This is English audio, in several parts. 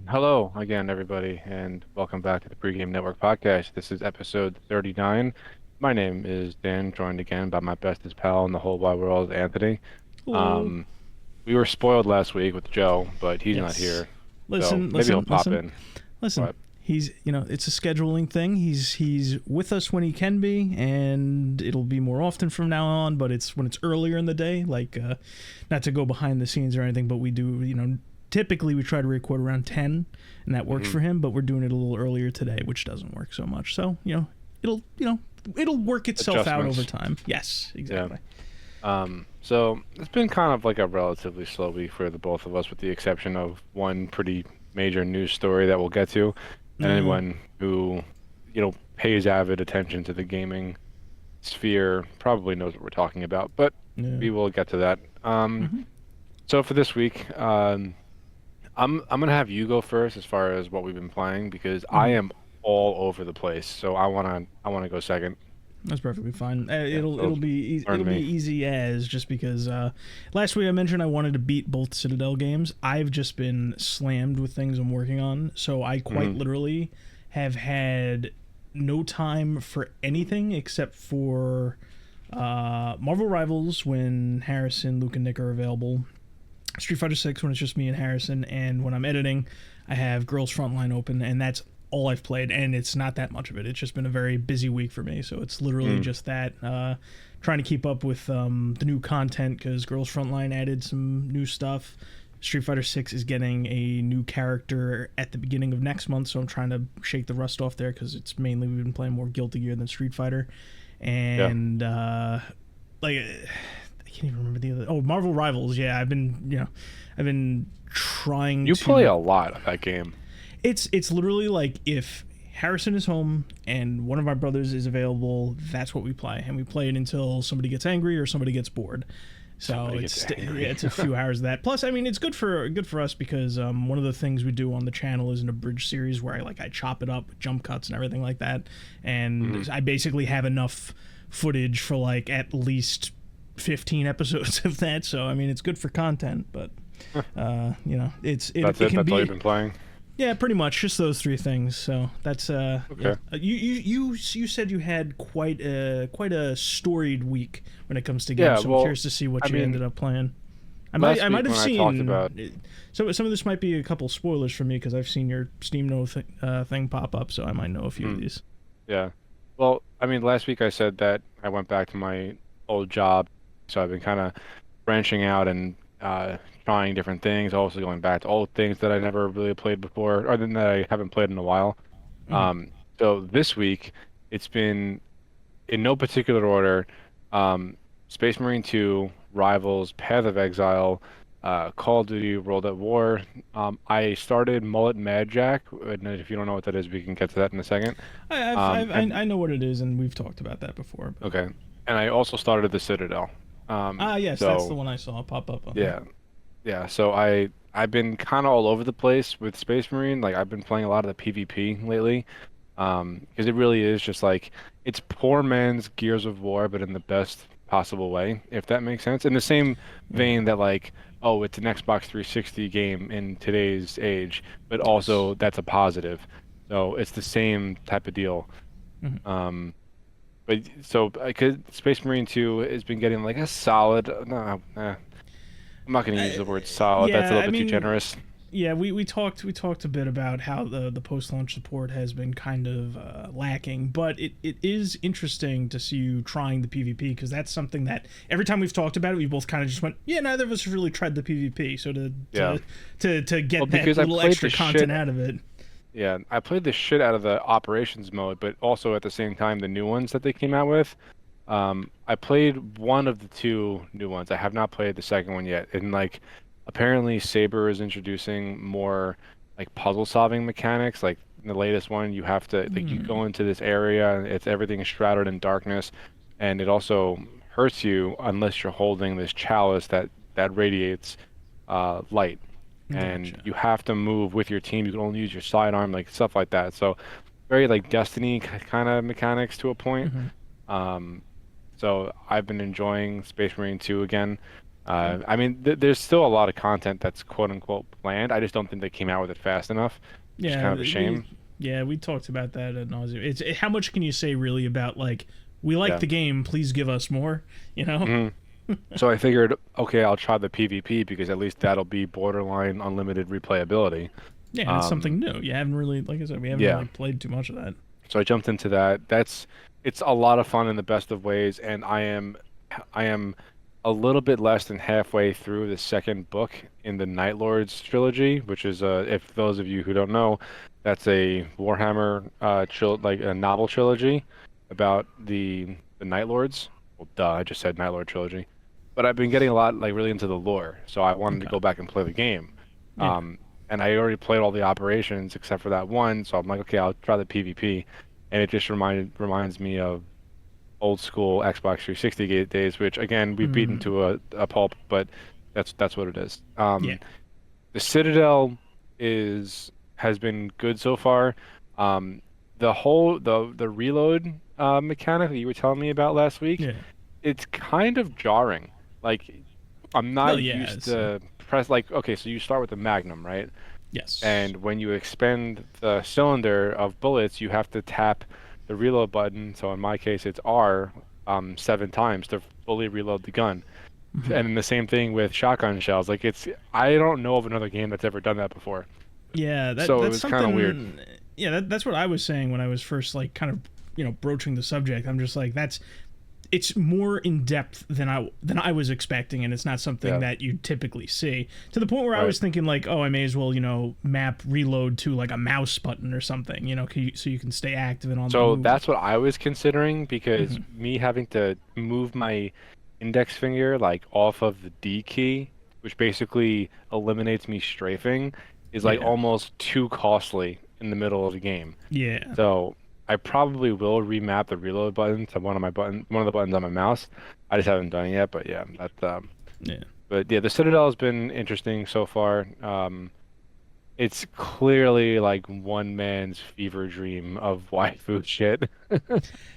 Hello again, everybody, and welcome back to the Pregame Network podcast. This is episode 39. My name is Dan, joined again by my bestest pal in the whole wide world, Anthony. Hello. Um, we were spoiled last week with Joe, but he's not Yes. here, so Listen, maybe he'll listen, pop listen, in. listen. But It's a scheduling thing. He's with us when he can be, and it'll be more often from now on. But it's when it's earlier in the day, not to go behind the scenes or anything, but we do, typically we try to record around 10, and that works mhm, for him. But we're doing it a little earlier today, which doesn't work so much. So it'll it'll work itself out over adjustments. time. Yes, Yeah. exactly. So it's been kind of like a relatively slow week for the both of us, with the exception of one pretty major news story that we'll get to. And Uh, anyone who, pays avid attention to the gaming sphere probably knows what we're talking about, but yeah. we will get to that. Hmm. So for this week, I'm gonna have you go first as far as what we've been playing because I Hmm. am all over the place. So I wanna go second. That's perfectly fine. Yeah, so It'll turn be me. easy as just because last week I mentioned I wanted to beat both Citadel games. I've just been slammed with things I'm working on, so I quite Hmm. literally have had no time for anything except for Marvel Rivals when Harrison, Luke, and Nick are available. Street Fighter 6 when it's just me and Harrison, and when I'm editing, I have Girls Frontline open, and that's all I've played, and it's not that much of it. It's just been a very busy week for me, so it's literally Mm. just that. Trying to keep up with the new content because Girls Frontline added some new stuff. Street Fighter 6 is getting a new character at the beginning of next month, so I'm trying to shake the rust off there because it's mainly we've been playing more Guilty Gear than Street Fighter, Yeah. and I can't even remember the other. Oh, Marvel Rivals. Yeah, I've been trying You play to. a lot of that game. It's literally like if Harrison is home and one of my brothers is available, that's what we play, and we play it until somebody gets angry or somebody gets bored. So Somebody gets yeah, angry. it's a few hours of that. Plus, I mean, it's good for us because one of the things we do on the channel is an abridged series where I chop it up with jump cuts and everything like that, Hmm. and I basically have enough footage for like at least 15 episodes of that. So I mean, it's good for content, but That's it it. can That's all you've be. been playing. Yeah, pretty much just those three things. So that's yeah. Okay. You said you had quite a storied week when it comes to Yeah. games. So I'm Well, curious to see I what you ended mean, up playing. last I might week have when I talked about, seen some of this might be a couple spoilers for me because I've seen your Steam thing pop up, so I might know a few of mm, these. yeah. Well, I mean, last week I said that I went back to my old job, so I've been kind of branching out and trying different things, also going back to old things that I never really played before, or that I haven't played in a while. Hmm. So this week it's been in no particular order. Um, Space Marine 2, Rivals, Path of Exile, Call of Duty World at War. I started Mullet Mad Jack, and if you don't know what that is, we can get to that in a second. And I know what it is, and we've talked about that before. But okay, and I also started the Citadel. yes, that's the So one I saw pop up on there. yeah, yeah. So I've been kind of all over the place with Space Marine. Like I've been playing a lot of the PvP lately. Because it really is just like it's poor man's Gears of War, but in the best possible way, if that makes sense. In the same Yeah. vein that like, oh, it's an Xbox 360 game in today's age, but Yes. also that's a positive. So it's the same type of deal. Hmm. Um, but so because Space Marine 2 has been getting like a solid, no, I'm not going to use the word solid. That's a Yeah, little I bit too mean, generous. yeah, we talked a bit about how the post launch support has been kind of lacking, but it is interesting to see you trying the PvP because that's something that every time we've talked about it, we both kind of just went, yeah, neither of us have really tried the PvP. So Yeah. to Well, get that because I little played extra the shit. content out of it. Yeah, I played the shit out of the operations mode, but also at the same time the new ones that they came out with. I played one of the two new ones. I have not played the second one yet. And like apparently Saber is introducing more like puzzle solving mechanics. Like in the latest one, you have to like you Hmm. go into this area and it's everything is shrouded in darkness, and it also hurts you unless you're holding this chalice that radiates light, and Gotcha. you have to move with your team. You can only use your sidearm, like stuff like that. So very like Destiny kind of mechanics to a point. Hmm. Um, so I've been enjoying Space Marine 2 again. Okay. I mean, there's still a lot of content that's quote unquote planned. I just don't think they came out with it fast enough, which is Yeah, kind of a shame. we talked about that ad nauseum. How much can you say really about like we like Yeah. the game, please give us more, you know? Mhm. So I figured, okay, I'll try the PvP because at least that'll be borderline unlimited replayability. Yeah, and it's Um, something new. You haven't really, like I said, we haven't yeah. really played too much of that. So I jumped into that. It's a lot of fun in the best of ways, and I am a little bit less than halfway through the second book in the Night Lords trilogy, which is if those of you who don't know, that's a Warhammer like a novel trilogy about the Night Lords. Well, duh, I just said Night Lord trilogy. But I've been getting a lot like really into the lore, so I wanted to Okay. go back and play the game. Yeah. Um, and I already played all the operations except for that one, so I'm like, okay, I'll try the PvP, and it just reminds me of old school Xbox 360 days, which again we've beaten Mm, to a pulp, but that's what it is. yeah. The Citadel has been good so far. Um, the reload mechanic that you were telling me about last week, Yeah. it's kind of jarring. Like I'm No, not yeah. used to press like okay, so you start with the Magnum, right? Yes. And when you expend the cylinder of bullets, you have to tap the reload button. So in my case, it's R 7 times to fully reload the gun. Hmm. And the same thing with shotgun shells. Like I don't know of another game that's ever done that before. Yeah, So it that's was kind of weird. something. Yeah, that's what I was saying when I was first like kind of broaching the subject. I'm just like that's it's more in depth than I was expecting, and it's not something Yeah, that you typically see. To the point where I right. was thinking like, oh, I may as well map reload to like a mouse button or something, so you can stay active and on the So move. that's what I was considering because Hmm. me having to move my index finger like off of the D key, which basically eliminates me strafing, is like Yeah, almost too costly in the middle of the game. yeah, So I probably will remap the reload button to one of the buttons on my mouse. I just haven't done it yet, but yeah, yeah. but yeah, the Citadel has been interesting so far. It's clearly like one man's fever dream of waifu shit.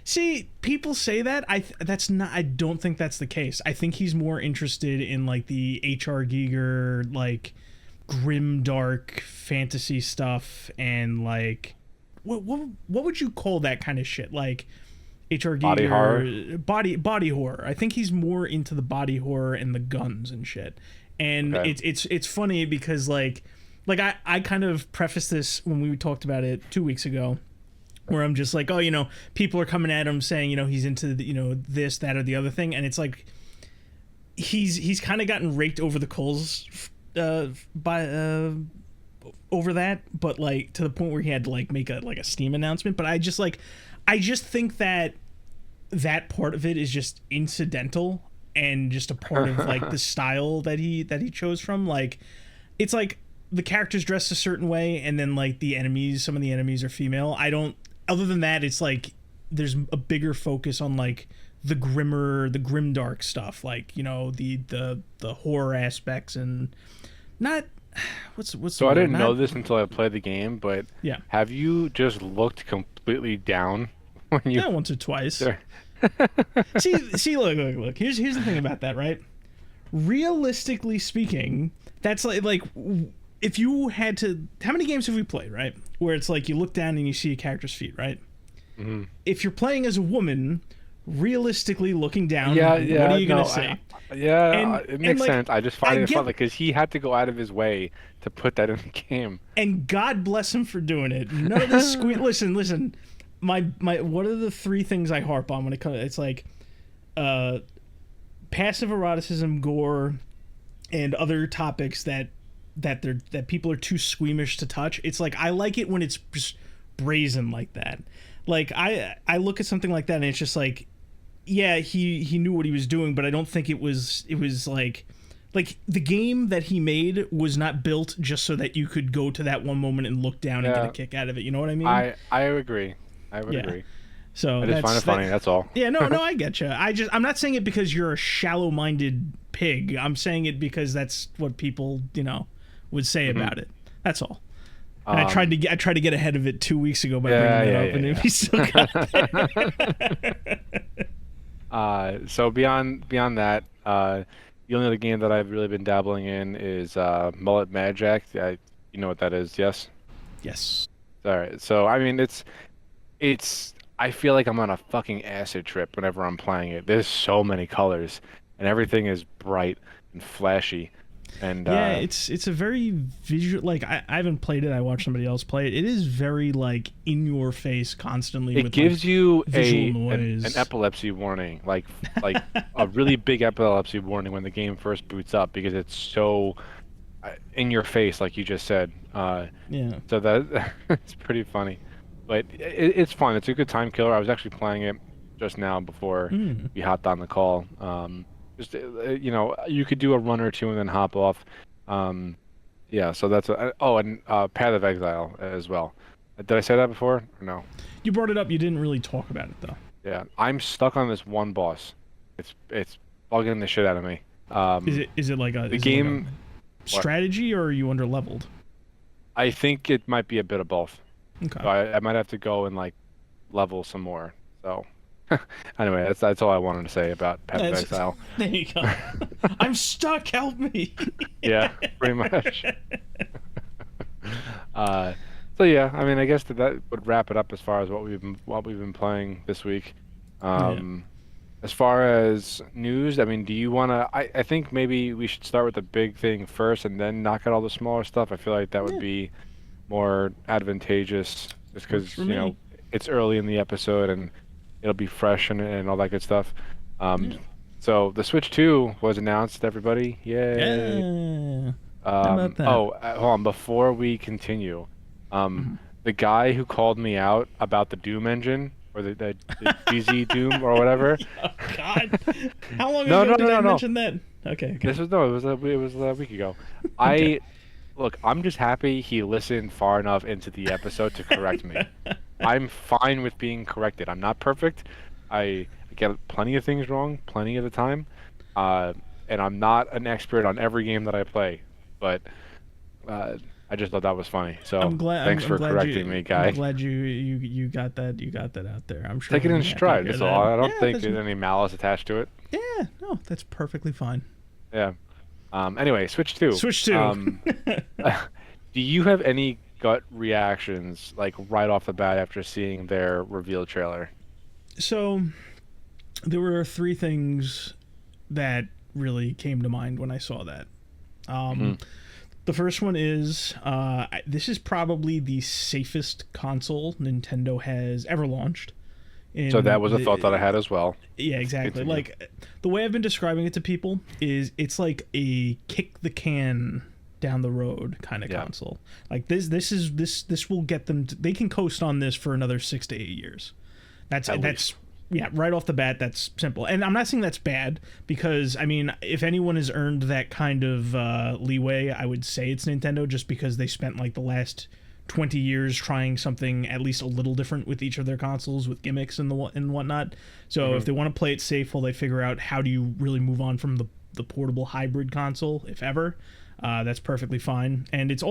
See, people say that. That's not. I don't think that's the case. I think he's more interested in like the H.R. Giger like grim dark fantasy stuff and like what would you call that kind of shit? Like H.R. Body horror. Giger body horror. I think he's more into the body horror and the guns and shit. And Okay. it's funny because like I kind of prefaced this when we talked about it 2 weeks ago where I'm just like, oh, people are coming at him saying, he's into this, that, or the other thing, and it's like he's kind of gotten raked over the coals by over that, but like to the point where he had to like make a Steam announcement. But I just think that that part of it is just incidental and just a part of like the style that he chose from. Like it's like the character's dressed a certain way, and then like some of the enemies are female. I don't. Other than that, it's like there's a bigger focus on like the grimdark stuff, like the horror aspects and not what's the So I word? didn't know Not this until I played the game, but yeah, have you just looked completely down when you yeah, once or twice. there? See, look. Here's the thing about that, right? Realistically speaking, that's like if you had to, how many games have we played, right? Where it's like you look down and you see a character's feet, right? Mhm. If you're playing as a woman, realistically looking down, Yeah, what are yeah, you no, gonna see? yeah, And it and makes like sense. I just I find it get, fun because he had to go out of his way to put that in the game. and God bless him for doing it. None of this listen. My what are the three things I harp on when it comes? It's like uh passive eroticism, gore, and other topics that people are too squeamish to touch. It's like I like it when it's just brazen like that. Like I look at something like that and it's just like, yeah, he knew what he was doing, but I don't think it was like the game that he made was not built just so that you could go to that one moment and look down and get a Yeah, kick out of it. You know what I mean? I agree. I would Yeah. agree. So I just find it that's that. funny. That's all. Yeah, no, I get you. I'm not saying it because you're a shallow-minded pig. I'm saying it because that's what people, would say Mhm. about it. That's all. And I tried to get ahead of it 2 weeks ago by Yeah, bringing that yeah, up, and yeah, we still got there. So beyond that, The only other game that I've really been dabbling in is Mullet Mad Jack. You know what that is, yes? Yes. All right. So I mean, it's I feel like I'm on a fucking acid trip whenever I'm playing it. There's so many colors, and everything is bright and flashy, and Yeah, it's a very visual. Like I haven't played it. I watched somebody else play it. It is very like in your face constantly it with like gives you visual an noise. epilepsy warning, like a really big epilepsy warning when the game first boots up because it's so in your face, like you just said. Yeah. So that it's pretty funny, but it's fun. It's a good time killer. I was actually playing it just now before Mm. we hopped on the call. Just you could do a run or two and then hop off. Um, yeah. So that's oh, and Path of Exile as well. Did I say that before or no? You brought it up. You didn't really talk about it though. Yeah, I'm stuck on this one boss. It's bugging the shit out of me. Is it like a The is it like a game. What? strategy or are you under leveled? I think it might be a bit of both. Okay. So I might have to go and like level some more. So anyway, that's all I wanted to say about Path of That's, Exile. there you go. I'm stuck. Help me. Yeah, pretty much. Uh, so yeah, I mean, I guess that would wrap it up as far as what we've been playing this week. Yeah. Um, as far as news, I mean, do you wanna? I think maybe we should start with the big thing first and then knock out all the smaller stuff. I feel like that would Yeah. be more advantageous, just Works because for me. it's early in the episode and it'll be fresh and all that good stuff. Um, Yeah. so the Switch 2 was announced, everybody. Yay! Yeah. How about that? Hold on, before we continue, um, Mhm. the guy who called me out about the Doom engine or the GZ Doom or whatever. Oh God! How long No, ago no, no, did I no, no. mention that? Okay, okay, It was a week ago. okay. I look, I'm just happy he listened far enough into the episode to correct me. I'm fine with being corrected. I'm not perfect. I get plenty of things wrong, plenty of the time. Uh, and I'm not an expert on every game that I play, but uh, I just thought that was funny. So I'm glad. thanks I'm for glad correcting you. me, I'm guy. glad you got that. You got that out there. I'm sure Take it he'll in be happy to stride. hear That's that. all. I don't Yeah, think that's. there's any malice attached to it. Yeah. No, that's perfectly fine. Yeah. Anyway, Switch 2. Switch two. Do you have any gut reactions, like right off the bat after seeing their reveal trailer? So there were three things that really came to mind when I saw that. Hmm. The first one is this is probably the safest console Nintendo has ever launched. So that In was a thought that I had as well. yeah, exactly. Continue. Like the way I've been describing it to people is it's like a kick the can down the road kind of Yeah. console. Like this will get them. They can coast on this for another 6 to 8 years. That's At that's least. yeah, right off the bat, that's simple. And I'm not saying that's bad because I mean, if anyone has earned that kind of leeway, I would say it's Nintendo, just because they spent like the last 20 years trying something at least a little different with each of their consoles with gimmicks and whatnot. So if they want to play it safe while they figure out how do you really move on from the portable hybrid console, if ever, that's perfectly fine. And it's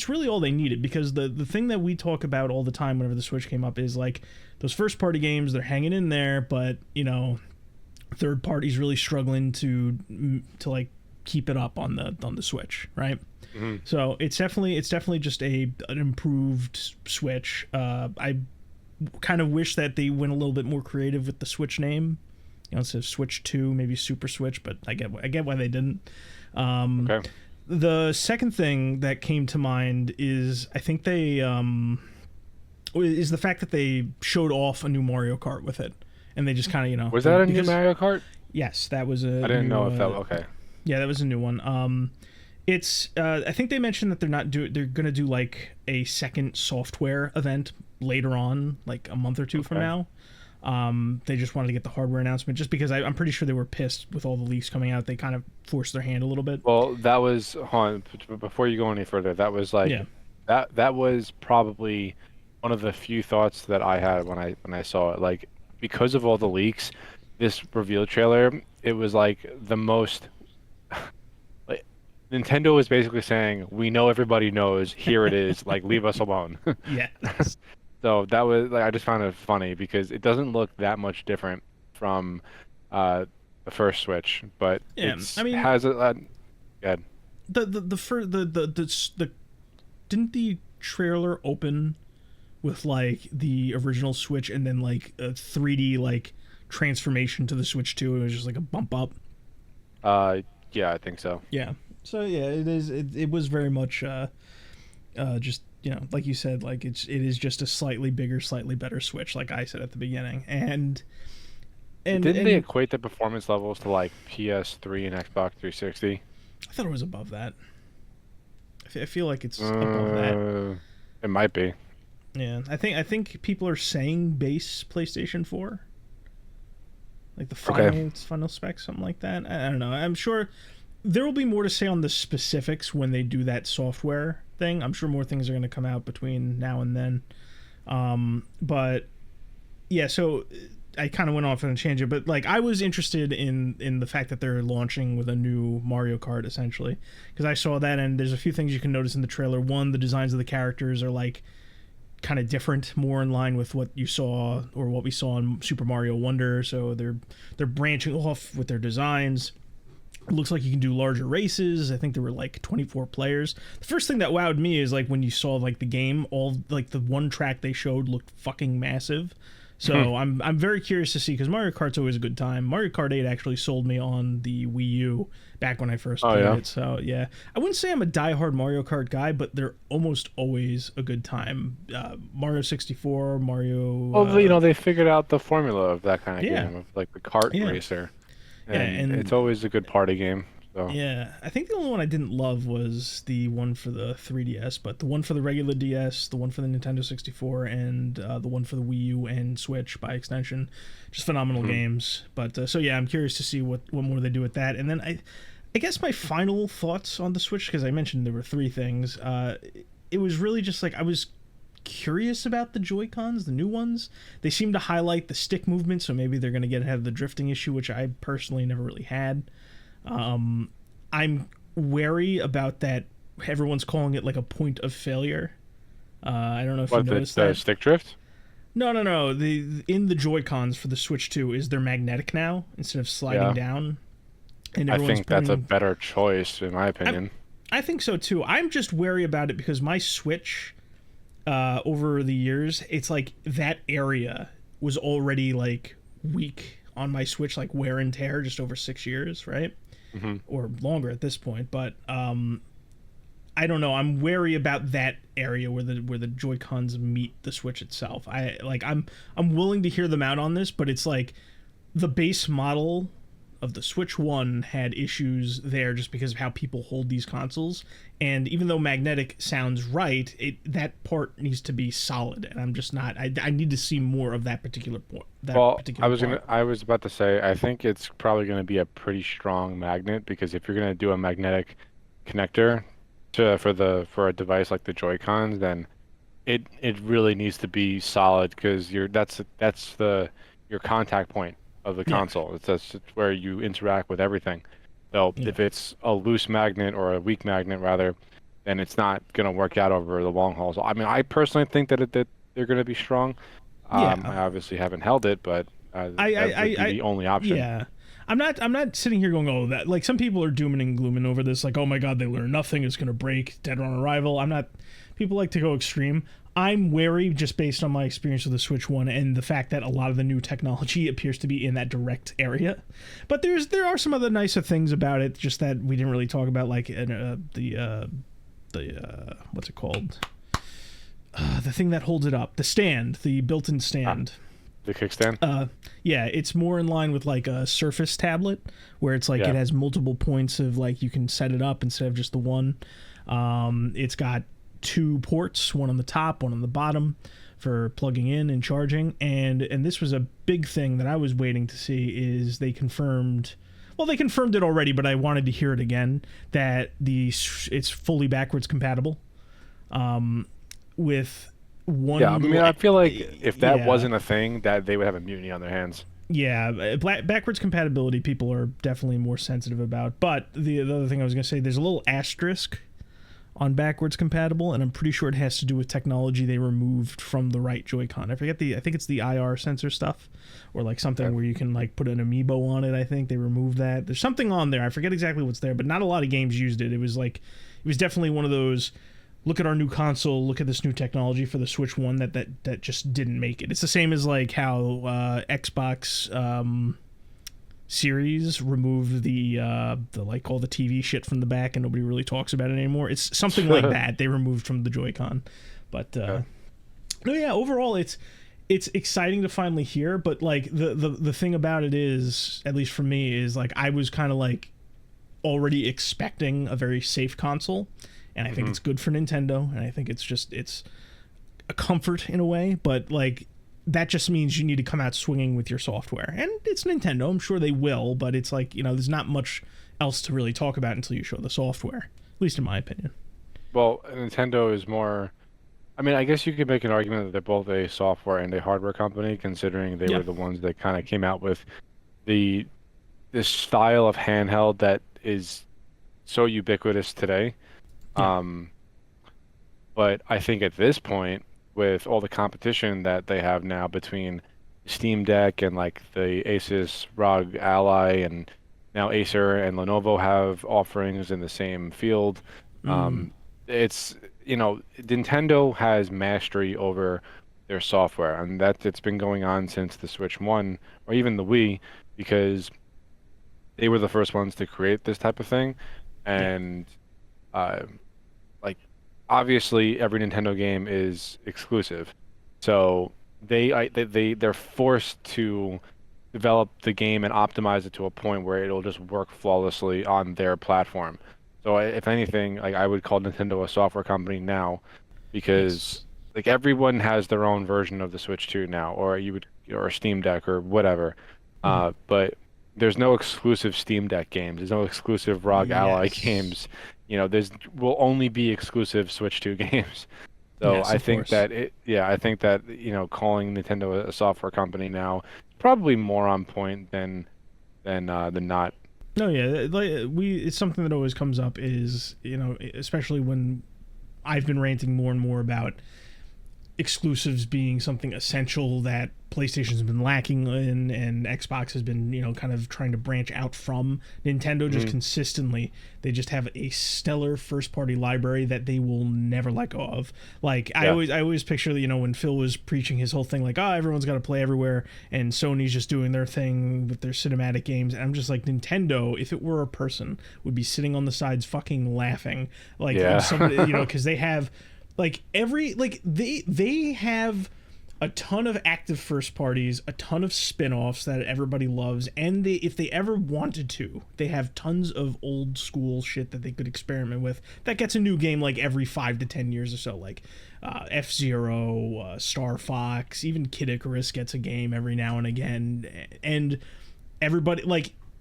really all they needed, because the thing that we talk about all the time whenever the Switch came up is like those first party games, they're hanging in there, but third parties really struggling to like keep it up on the Switch, right? Hmm. So it's definitely just an improved Switch. I kind of wish that they went a little bit more creative with the Switch name. Instead of Switch 2, maybe Super Switch, but I get why they didn't. Okay. The second thing that came to mind is I think they is the fact that they showed off a new Mario Kart with it, and they just kind of Was that a new because Mario Kart? yes, that was a I didn't new, know if that. Okay. yeah, that was a new one. It's I think they mentioned that they're gonna do like a second software event later on, like a month or two from Okay. now. They just wanted to get the hardware announcement, just because I'm pretty sure they were pissed with all the leaks coming out. They kind of forced their hand a little bit. Well, that was, hold on, before you go any further, that was like Yeah. that was probably one of the few thoughts that I had when I saw it. Like, because of all the leaks, this reveal trailer, it was like the most like Nintendo was basically saying, "We know everybody knows. Here it is. Like, leave us alone." Yeah. So that was like I just found it funny because it doesn't look that much different from uh the first Switch, but Yeah, I it's mean, has a good. the didn't the trailer open with like the original Switch and then like a 3D like transformation to the Switch 2? It was just like a bump up. Uh, yeah, I think so. Yeah. So yeah, it is. It was very much just like you said, like it is just a slightly bigger, slightly better Switch, like I said at the beginning, and Didn't they equate the performance levels to like PS3 and Xbox 360? I thought it was above that. I feel like it's above that. Uh, it might be. Yeah, I think people are saying base PlayStation 4, like the Okay. final specs, something like that. I don't know. I'm sure there will be more to say on the specifics when they do that software thing. I'm sure more things are going to come out between now and then. But yeah, so I kind of went off on a tangent, but like I was interested in the fact that they're launching with a new Mario Kart essentially, because I saw that, and there's a few things you can notice in the trailer. One, the designs of the characters are like kind of different, more in line with what you saw or what we saw in Super Mario Wonder. So they're branching off with their designs. It looks like you can do larger races. I think there were like 24 players. The first thing that wowed me is like when you saw like the game, all like the one track they showed looked fucking massive. So I'm very curious to see, because Mario Kart's always a good time. Mario Kart 8 actually sold me on the Wii U back when I first Oh played yeah. it. So yeah, I wouldn't say I'm a diehard Mario Kart guy, but they're almost always a good time. Mario 64, Mario. Well, they figured out the formula of that kind of Yeah, game of like the kart yeah, racer, yeah, and it's and always a good party game. So yeah, I think the only one I didn't love was the one for the 3DS, but the one for the regular DS, the one for the Nintendo 64, and the one for the Wii U and Switch by extension, just phenomenal mhm. games. But so yeah, I'm curious to see what more they do with that. And then I guess my final thoughts on the Switch, because I mentioned there were three things. It was really just like I was curious about the Joy-Cons, the new ones. They seem to highlight the stick movement, so maybe they're going to get ahead of the drifting issue, which I personally never really had. I'm wary about that. Everyone's calling it like a point of failure. I don't know if you What noticed the that. stick drift? No, no, no. The in the Joy Cons for the Switch 2 is they're magnetic now instead of sliding Yeah, down, and I everyone's think that's a pointing. better choice in my I opinion. I think so too. I'm just wary about it because my Switch, over the years, it's like that area was already like weak on my Switch, like wear and tear, just over 6 years, right? Hmm. Or longer at this point. But I don't know. I'm wary about that area where the Joy Cons meet the Switch itself. I'm willing to hear them out on this, but it's like the base model of the Switch 1 had issues there just because of how people hold these consoles. And even though magnetic sounds right, that part needs to be solid. And I'm just not. I need to see more of that particular point. That Well, particular part. I was about to say, I think it's probably going to be a pretty strong magnet because if you're going to do a magnetic connector for a device like the Joy-Cons, then it really needs to be solid because that's the your contact point of the Yeah. console. That's where you interact with everything. So Yeah. if it's a loose magnet or a weak magnet rather, then it's not going to work out over the long haul. So I mean, I personally think that they're going to be strong. Yeah. I obviously haven't held it, but that would be I the only option. yeah. I'm not sitting here going, oh, that, like, some people are dooming and glooming over this, like, oh my god, they learn nothing, it's gonna break, dead on arrival. I'm not. People like to go extreme. I'm wary just based on my experience with the Switch 1 and the fact that a lot of the new technology appears to be in that direct area. But there are some other nicer things about it, just that we didn't really talk about, like the what's it called? The thing that holds it up, the stand, the built-in Ah, stand. the kickstand. Yeah, it's more in line with like a Surface tablet, where it's like it Yeah. has multiple points of like you can set it up instead of just the one. It's got two ports, one on the top, one on the bottom, for plugging in and charging. And this was a big thing that I was waiting to see. Is they confirmed. Well, they confirmed it already, but I wanted to hear it again that it's fully backwards compatible. With Yeah, I one mean, little, I feel like if that yeah. wasn't a thing, that they would have a mutiny on their hands. Yeah, backwards compatibility people are definitely more sensitive about. But the other thing I was going to say, there's a little asterisk on backwards compatible, and I'm pretty sure it has to do with technology they removed from the right Joy-Con. I think it's the IR sensor stuff, or like something where you can like put an amiibo on it. I think they removed that. There's something on there. I forget exactly what's there, but not a lot of games used it. It was definitely one of those, look at our new console, look at this new technology for the Switch 1 that just didn't make it. It's the same as like how Xbox Series removed the like all the TV shit from the back and nobody really talks about it anymore. It's something like that they removed from the Joy-Con. But no, yeah, overall it's exciting to finally hear, but like the thing about it is, at least for me, is like I was kind of like already expecting a very safe console, and I think it's good for Nintendo, and I think it's a comfort in a way, but like that just means you need to come out swinging with your software. And it's Nintendo, I'm sure they will, but it's like, there's not much else to really talk about until you show the software, at least in my opinion. Well, Nintendo is more. I mean, I guess you could make an argument that they're both a software and a hardware company, considering they were the ones that kind of came out with this style of handheld that is so ubiquitous today. Yeah. But I think at this point, with all the competition that they have now between Steam Deck and like the Asus ROG Ally, and now Acer and Lenovo have offerings in the same field. It's, Nintendo has mastery over their software, and it's been going on since the Switch 1 or even the Wii, because they were the first ones to create this type of thing. And like obviously every Nintendo game is exclusive, so they're forced to develop the game and optimize it to a point where it'll just work flawlessly on their platform. So if anything, like I would call Nintendo a software company now, because like everyone has their own version of the Switch 2 now, or or a Steam Deck or whatever. But there's no exclusive Steam Deck games. There's no exclusive ROG Ally games. There's will only be exclusive Switch 2 games. So Yes, I of think course. I think that, calling Nintendo a software company now is probably more on point than not. No, yeah, like it's something that always comes up is, especially when I've been ranting more and more about exclusives being something essential that PlayStation's been lacking in, and Xbox has been, kind of trying to branch out from. Nintendo just consistently, they just have a stellar first-party library that they will never let go of. Like I always picture, when Phil was preaching his whole thing, like, oh, everyone's got to play everywhere, and Sony's just doing their thing with their cinematic games, and I'm just like, Nintendo, if it were a person, would be sitting on the sides fucking laughing, like somebody, because they have they have a ton of active first parties, a ton of spin-offs that everybody loves, and if they ever wanted to, they have tons of old school shit that they could experiment with that gets a new game like every 5 to 10 years or so, like F-Zero, Star Fox, even Kid Icarus gets a game every now and again, and everybody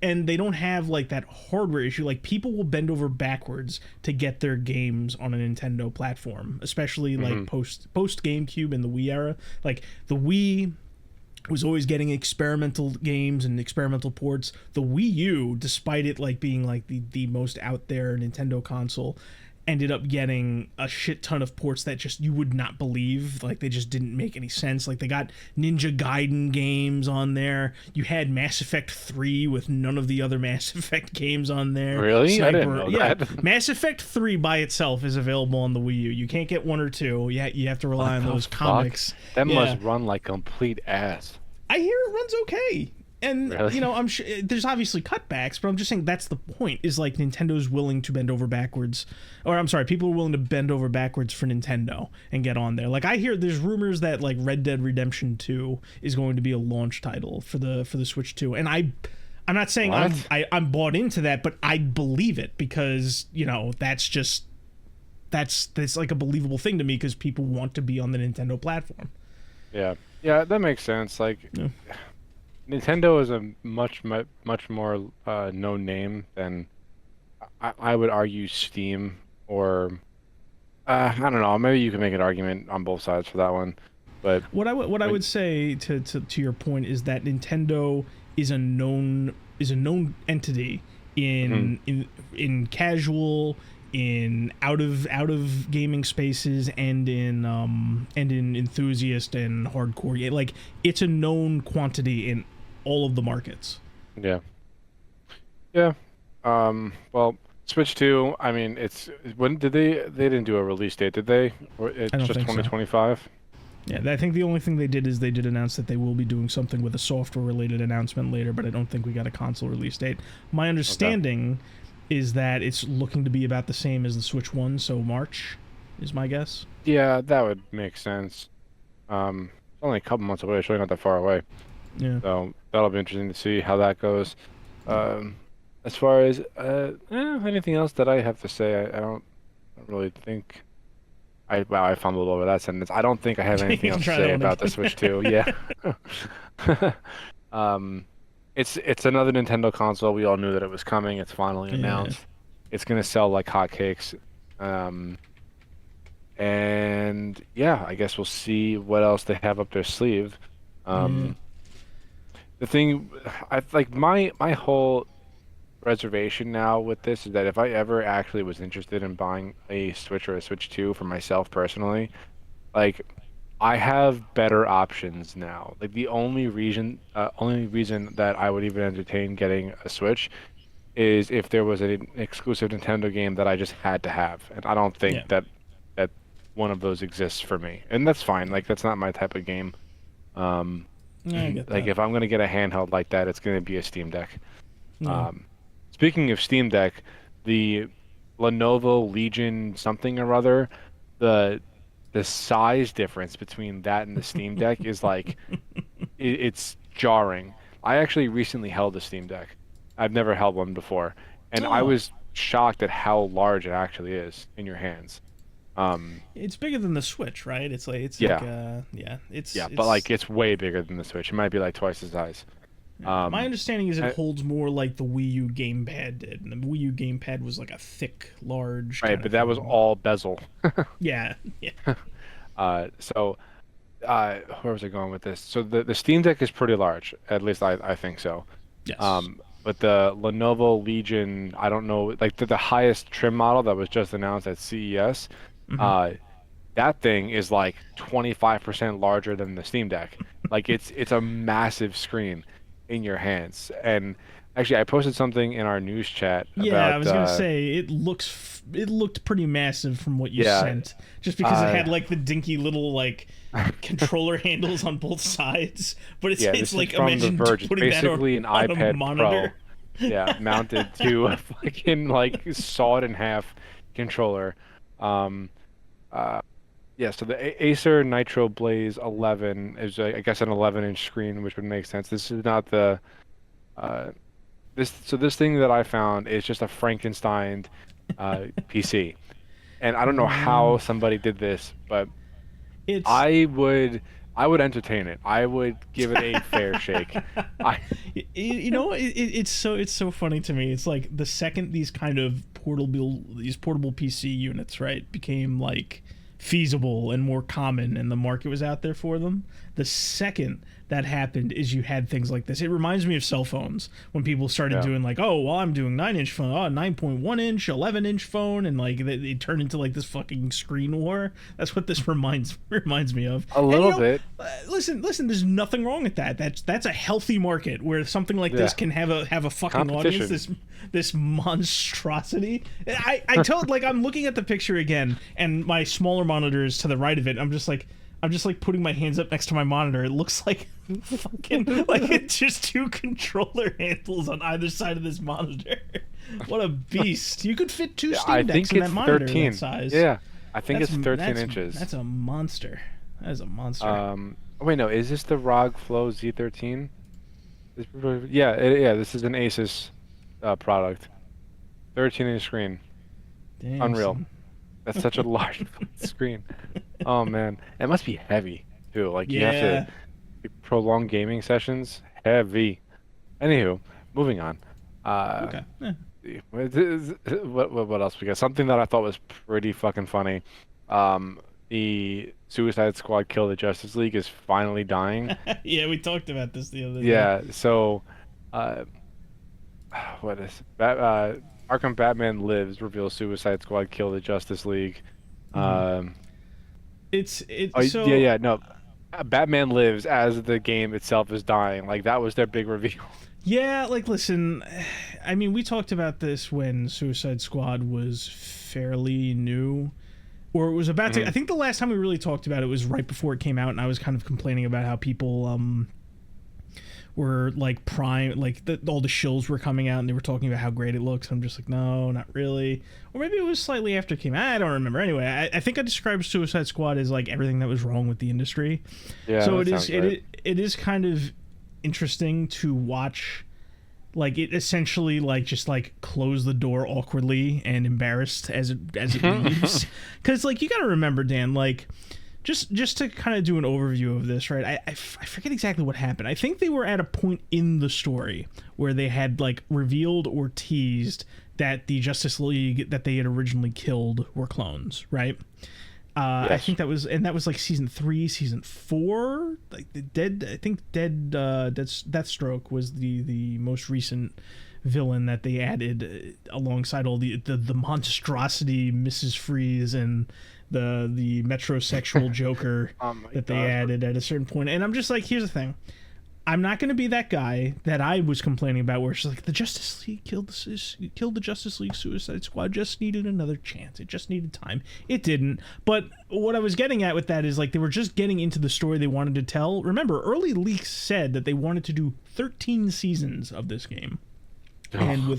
and they don't have like that hardware issue. Like people will bend over backwards to get their games on a Nintendo platform, especially like post GameCube and the Wii era. Like the Wii was always getting experimental games and experimental ports. The Wii U, despite it like being like the most out there Nintendo console, ended up getting a shit ton of ports that just you would not believe. Like they just didn't make any sense. Like they got Ninja Gaiden games on there. You had Mass Effect 3 with none of the other Mass Effect games on there. Really? Sniper, I didn't know that. Mass Effect 3 by itself is available on the Wii U. You can't get 1 or 2. You have to rely on those comics. That must run like complete ass. I hear it runs okay. And, Really? I'm sure there's obviously cutbacks, but I'm just saying that's the point, is like Nintendo's willing to bend over backwards. Or I'm sorry, people are willing to bend over backwards for Nintendo and get on there. Like I hear there's rumors that like Red Dead Redemption 2 is going to be a launch title for the Switch 2. And I'm not saying I'm bought into that, but I believe it because, that's like a believable thing to me because people want to be on the Nintendo platform. Yeah. Yeah, that makes sense. Like Nintendo is a much more known name than I would argue Steam, or I don't know. Maybe you can make an argument on both sides for that one. But what I would say to your point is that Nintendo is a known entity in casual, in out of gaming spaces and in enthusiast and hardcore. Like it's a known quantity in all of the markets. Yeah. Yeah. Well, Switch 2, I mean, it's when did they didn't do a release date, did they? Or I it's don't just think so. 2025? Yeah, I think the only thing they did is they did announce that they will be doing something with a software related announcement later, but I don't think we got a console release date. My Okay. understanding is that it's looking to be about the same as the Switch 1, so March is my guess. Yeah, that would make sense. It's only a couple months away, it's really not that far away. Yeah. So that'll be interesting to see how that goes. Um, as far as anything else that I have to say, I don't really think wow, I fumbled over that sentence. I don't think I have You anything can else to try that say one about the again. Switch 2. Yeah. Um, it's another Nintendo console. We all knew that it was coming. It's finally Yeah. announced. It's gonna sell like hotcakes. Um, and yeah, I guess we'll see what else they have up their sleeve. Yeah. Um, the thing, I like my whole reservation now with this is that if I ever actually was interested in buying a Switch or a Switch 2 for myself personally, like I have better options now. Like the only reason that I would even entertain getting a Switch is if there was an exclusive Nintendo game that I just had to have, and I don't Yeah. think that one of those exists for me, and that's fine. Like that's not my type of game. Um, Yeah, I get like that. if I'm gonna get a handheld like that, it's gonna be a Steam Deck. Yeah. Um, speaking of Steam Deck, the Lenovo Legion something or other, the the size difference between that and the Steam Deck is like it's jarring. I actually recently held a Steam Deck. I've never held one before, and I Oh, was shocked at how large it actually is in your hands. Um, it's bigger than the Switch, right? It's like yeah, yeah, yeah, but it's like it's way bigger than the Switch. It might be like twice the size. my Um, understanding is it I- holds more like the Wii U gamepad did, and the Wii U gamepad was like a thick, large right, kind but of that was thing. all bezel. Yeah, yeah, So where was I going with this? So the Steam Deck is pretty large, at least I think so. yes. But the Lenovo Legion, I don't know, like the highest trim model that was just announced at CES, Hmm. uh, that thing is like 25% larger than the Steam Deck. Like it's a massive screen in your hands. And actually, I posted something in our news chat Yeah, I about was gonna say it looked pretty massive from what you yeah, sent, just because it uh, had like the dinky little like controller handles on both sides. But yeah, it's this is like from The imagine Verge. It's putting that basically an on a iPad monitor. Pro. Yeah, mounted to a fucking like sawed in half controller. Um, uh, yeah, so the Acer Nitro Blaze 11 is, I guess, an 11-inch screen, which would make sense. This is not the uh, this thing that I found is just a Frankenstein PC, and I don't know Yeah, how somebody did this, but it's I would I would entertain it. I would give it a fair shake. I you know it's so funny to me. It's like the second these portable PC units, right, became like feasible and more common and the market was out there for them, the second that happened is you had things like this. It reminds me of cell phones when people started yeah. doing like, oh well, I'm doing 9-inch phone, 9.1-inch, 11-inch phone, and like they turned into like this fucking screen war. That's what this reminds me of. A And little bit. listen, there's nothing wrong with that. That's a healthy market where something like this Yeah. can have a fucking audience. Competition. This monstrosity. I told like I'm looking at the picture again, and my smaller monitor is to the right of it. I'm just like putting my hands up next to my monitor. It looks like fucking like it's just two controller handles on either side of this monitor. What a beast! You could fit two Yeah, I Steam Decks think in it's that monitor that 13. size. Yeah. I think it's 13 inches. That's a monster. That is a monster. Oh, wait, no, is this the ROG Flow Z13? Yeah, this is an Asus product. 13-inch screen. Damn Unreal. son. That's such a large screen. Oh man, it must be heavy too. Like you have to Yeah. prolong gaming sessions. Heavy. Anywho, moving on. Uh, Okay. Yeah. what else we got? Something that I thought was pretty fucking funny. The Suicide Squad Kill the Justice League is finally dying. Yeah, we talked about this the other day. Yeah. So, uh, what is that? Arkham Batman Lives reveals Suicide Squad kill the Justice League. Mhm. Um, It oh yeah, so yeah, no, Batman Lives as the game itself is dying. Like that was their big reveal. yeah, like listen, I mean, we talked about this when Suicide Squad was fairly new, or it was about to. I Mhm. think the last time we really talked about it was right before it came out, and I was kind of complaining about how people were like prime, like all the shills were coming out, and they were talking about how great it looks. I'm just like, no, not really. Or maybe it was slightly after it came out. I don't remember. Anyway, I think I described Suicide Squad as like everything that was wrong with the industry. Yeah, So that sounds right. it is kind of interesting to watch, like it essentially like just like close the door awkwardly and embarrassed as it leaves. Because like you got to remember, Dan, like just to kind of do an overview of this, right? I forget exactly what happened. I think they were at a point in the story where they had like revealed or teased that the Justice League that they had originally killed were clones, right? I Yes. think that was like season 3, season 4. Like the Dead, I think Deathstroke was the most recent villain that they added alongside all the monstrosity Mrs. Freeze and the metrosexual Joker Oh my that they God. added at a certain point. And I'm just like, here's the thing. I'm not going to be that guy that I was complaining about, where it's like the Justice League killed the Justice League Suicide Squad. Just needed another chance. It just needed time. It didn't. But what I was getting at with that is like they were just getting into the story they wanted to tell. Remember, early leaks said that they wanted to do 13 seasons of this game. And Ugh.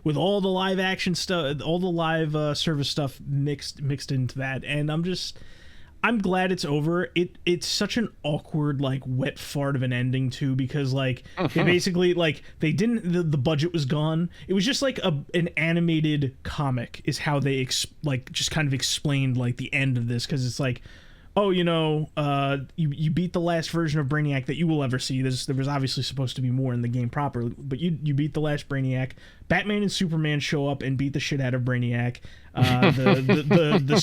with all the live action stuff, all the live service stuff mixed into that, and I'm glad it's over. It's such an awkward like wet fart of an ending too, because like they basically like they didn't the budget was gone. It was just like an animated comic is how they like just kind of explained like the end of this, because it's like, oh, you beat the last version of Brainiac that you will ever see. There was obviously supposed to be more in the game proper, but you beat the last Brainiac. Batman and Superman show up and beat the shit out of Brainiac. The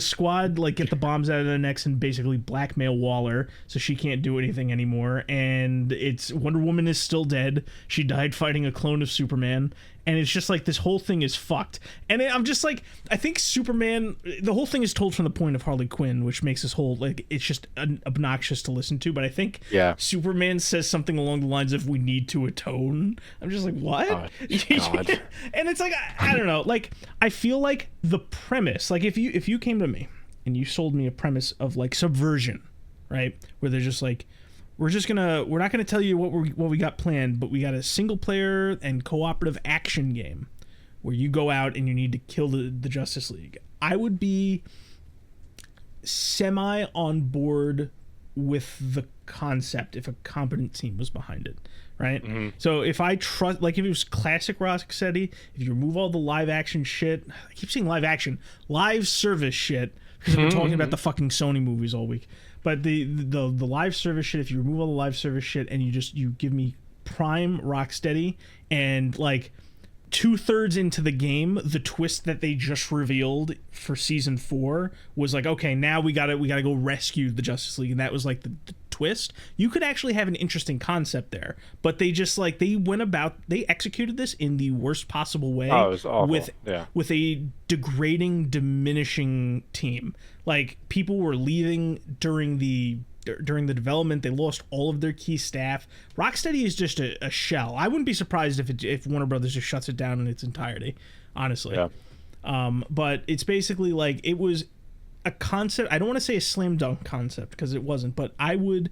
squad like get the bombs out of their necks and basically blackmail Waller, so she can't do anything anymore. And it's Wonder Woman is still dead. She died fighting a clone of Superman. And it's just like this whole thing is fucked. And I'm just like, I think Superman, the whole thing is told from the point of Harley Quinn, which makes this whole, like, it's just obnoxious to listen to. But I think Yeah. Superman says something along the lines of, we need to atone. I'm just like, what? Oh God. And it's like, I don't know. Like, I feel like the premise, like, if you came to me and you sold me a premise of, like, Subversion, right? Where they're just like, we're not gonna tell you what we got planned, but we got a single player and cooperative action game where you go out and you need to kill the Justice League. I would be semi on board with the concept if a competent team was behind it, right? Mm-hmm. So if I trust, like if it was classic Rocksteady, if you remove all the live action shit, I keep saying live action, live service shit, because we're talking about the fucking Sony movies all week. But the live service shit, if you remove all the live service shit and you give me prime Rocksteady, and like 2/3 into the game, the twist that they just revealed for season 4 was like, okay, now we gotta go rescue the Justice League, and that was like the twist. You could actually have an interesting concept there, but they just like they executed this in the worst possible way. Oh, it was awful. with Yeah. with a degrading, diminishing team. Like people were leaving during the development. They lost all of their key staff. Rocksteady is just a shell. I wouldn't be surprised if Warner Brothers just shuts it down in its entirety, honestly. Yeah. But it's basically like it was a concept. I don't want to say a slam dunk concept because it wasn't, but I would,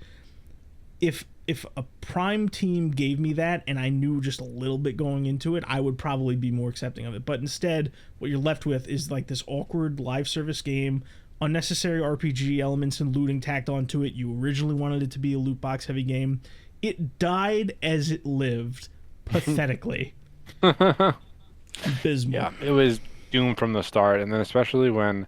if a prime team gave me that and I knew just a little bit going into it, I would probably be more accepting of it. But instead, what you're left with is like this awkward live service game, unnecessary RPG elements and looting tacked onto it. You originally wanted it to be a loot box heavy game. It died as it lived, pathetically. Abysmal. Yeah. It was doomed from the start, and then especially when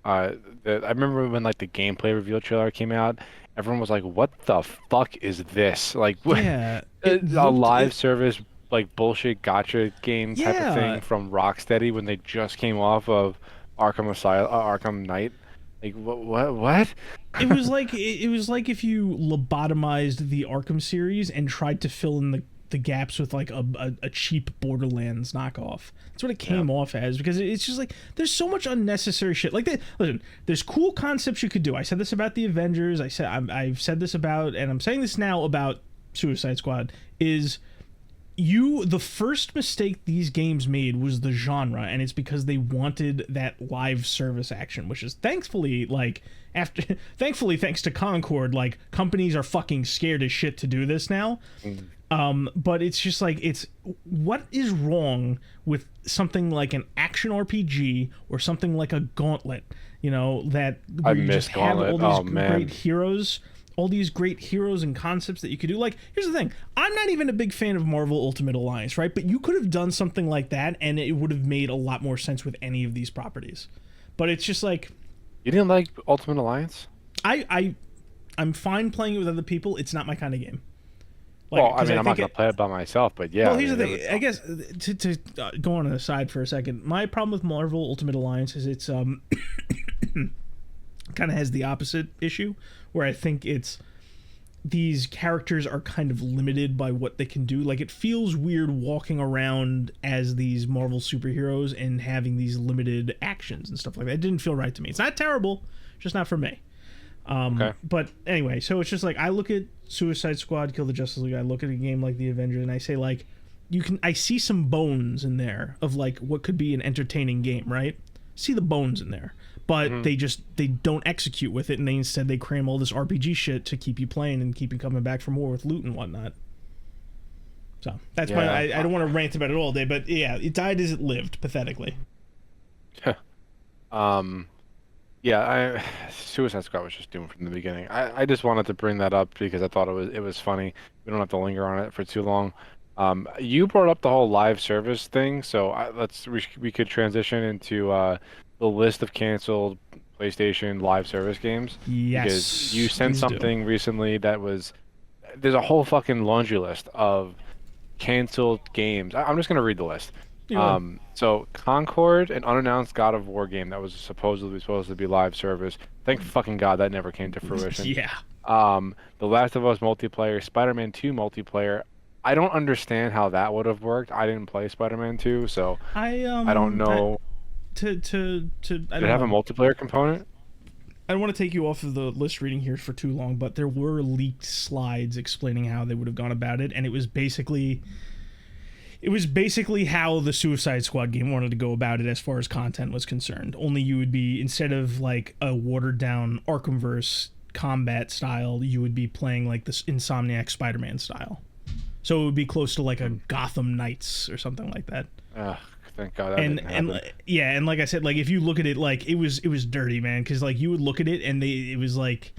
I remember when like the gameplay reveal trailer came out, everyone was like, "What the fuck is this?" Like, what Yeah, a it looked. live service like bullshit gotcha game type of Yeah, thing from Rocksteady when they just came off of Arkham Asylum, Arkham Knight. Like, what? it was like it was like if you lobotomized the Arkham series and tried to fill in the gaps with like a cheap Borderlands knockoff. That's what it Yeah. came off as, because it's just like there's so much unnecessary shit. Like, listen, there's cool concepts you could do. I said this about the Avengers. I've said this about, and I'm saying this now about Suicide Squad. Is the first mistake these games made was the genre, and it's because they wanted that live service action, which is thankfully, like, thankfully, thanks to Concord, like, companies are fucking scared as shit to do this now. But it's just like, what is wrong with something like an action RPG or something like a Gauntlet, that where you just have all these great heroes, all these great heroes and concepts that you could do. Like, here's the thing, I'm not even a big fan of Marvel Ultimate Alliance, right? But you could have done something like that and it would have made a lot more sense with any of these properties. But it's just like, You didn't like Ultimate Alliance? I'm fine playing it with other people. It's not my kind of game. Like, well, I mean, I'm not going to play it by myself, but yeah. Well, here's the thing. I guess, to go on an aside for a second, my problem with Marvel Ultimate Alliance is it's kind of has the opposite issue, where I think these characters are kind of limited by what they can do. Like, it feels weird walking around as these Marvel superheroes and having these limited actions and stuff like that. It didn't feel right to me. It's not terrible, just not for me. Okay. But anyway, so it's just like, I look at Suicide Squad, Kill the Justice League, I look at a game like The Avengers, and I say, like, I see some bones in there of, like, what could be an entertaining game, right? See the bones in there. But they don't execute with it, and instead they cram all this RPG shit to keep you playing and keep you coming back for more with loot and whatnot. So that's why I don't want to rant about it all day, but yeah, it died as it lived, pathetically. Suicide Squad was just doomed from the beginning. I just wanted to bring that up because I thought it was funny. We don't have to linger on it for too long. You brought up the whole live service thing, so we could transition into the list of canceled PlayStation live service games. Yes. Because you sent something recently there's a whole fucking laundry list of canceled games. I'm just gonna read the list. Yeah. So Concord, an unannounced God of War game that was supposedly supposed to be live service. Thank fucking God that never came to fruition. Yeah. The Last of Us multiplayer, Spider-Man 2 multiplayer. I don't understand how that would have worked. I didn't play Spider-Man 2, so I don't know. Did it have a multiplayer component? I don't want to take you off of the list reading here for too long, but there were leaked slides explaining how they would have gone about it, and it was basically how the Suicide Squad game wanted to go about it as far as content was concerned. Only you would be, instead of like a watered down Arkhamverse combat style, you would be playing like this Insomniac Spider-Man style. So it would be close to like a Gotham Knights or something like that. Thank God that didn't happen. And like I said, like if you look at it, like it was dirty, man, because like you would look at it and it was like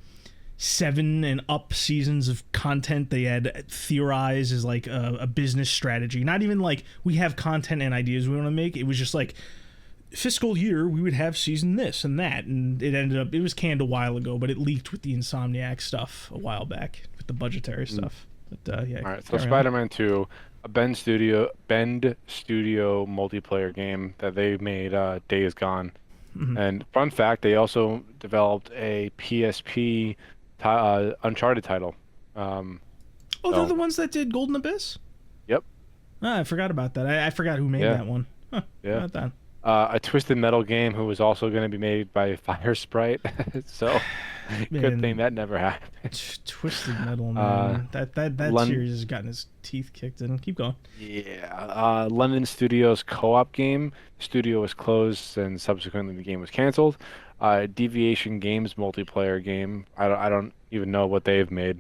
7 and up seasons of content they had theorized as like a business strategy. Not even like we have content and ideas we want to make. It was just like fiscal year we would have season this and that, and it was canned a while ago, but it leaked with the Insomniac stuff a while back with the budgetary stuff. But yeah. All right, so Spider-Man 2, a Bend Studio multiplayer game that they made Days Gone. And fun fact, they also developed a PSP Uncharted title. They're the ones that did Golden Abyss? Yep. I forgot about that. I forgot who made that one. Huh, yeah. About that. A Twisted Metal game who was also going to be made by Fire Sprite. So good thing that never happened. Twisted Metal, man. That series has gotten his teeth kicked in. Keep going. Yeah. London Studios co-op game. Studio was closed and subsequently the game was canceled. Deviation Games multiplayer game. I don't even know what they've made.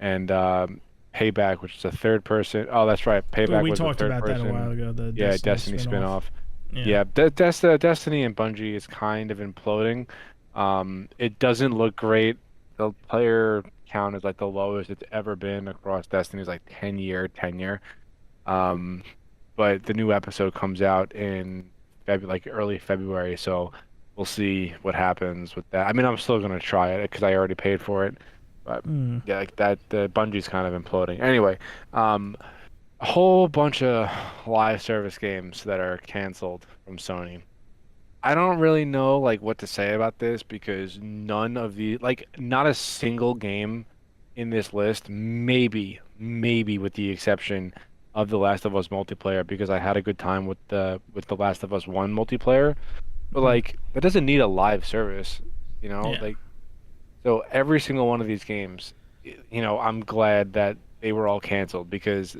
And Payback, which is a third person. Oh, that's right. Payback was a third person. We talked about that a while ago. The Destiny spin-off. Yeah, Destiny and Bungie is kind of imploding. It doesn't look great. The player count is like the lowest it's ever been across Destiny's like 10-year tenure. But the new episode comes out in early February, so we'll see what happens with that. I mean, I'm still gonna try it because I already paid for it. But yeah, like that, the Bungie's kind of imploding. Anyway, a whole bunch of live service games that are canceled from Sony. I don't really know like what to say about this because none of the not a single game in this list, maybe maybe with the exception of the Last of Us multiplayer because I had a good time with the Last of Us 1 multiplayer. But Mhm. like that doesn't need a live service, you know? Yeah. Like so every single one of these games, I'm glad that they were all canceled because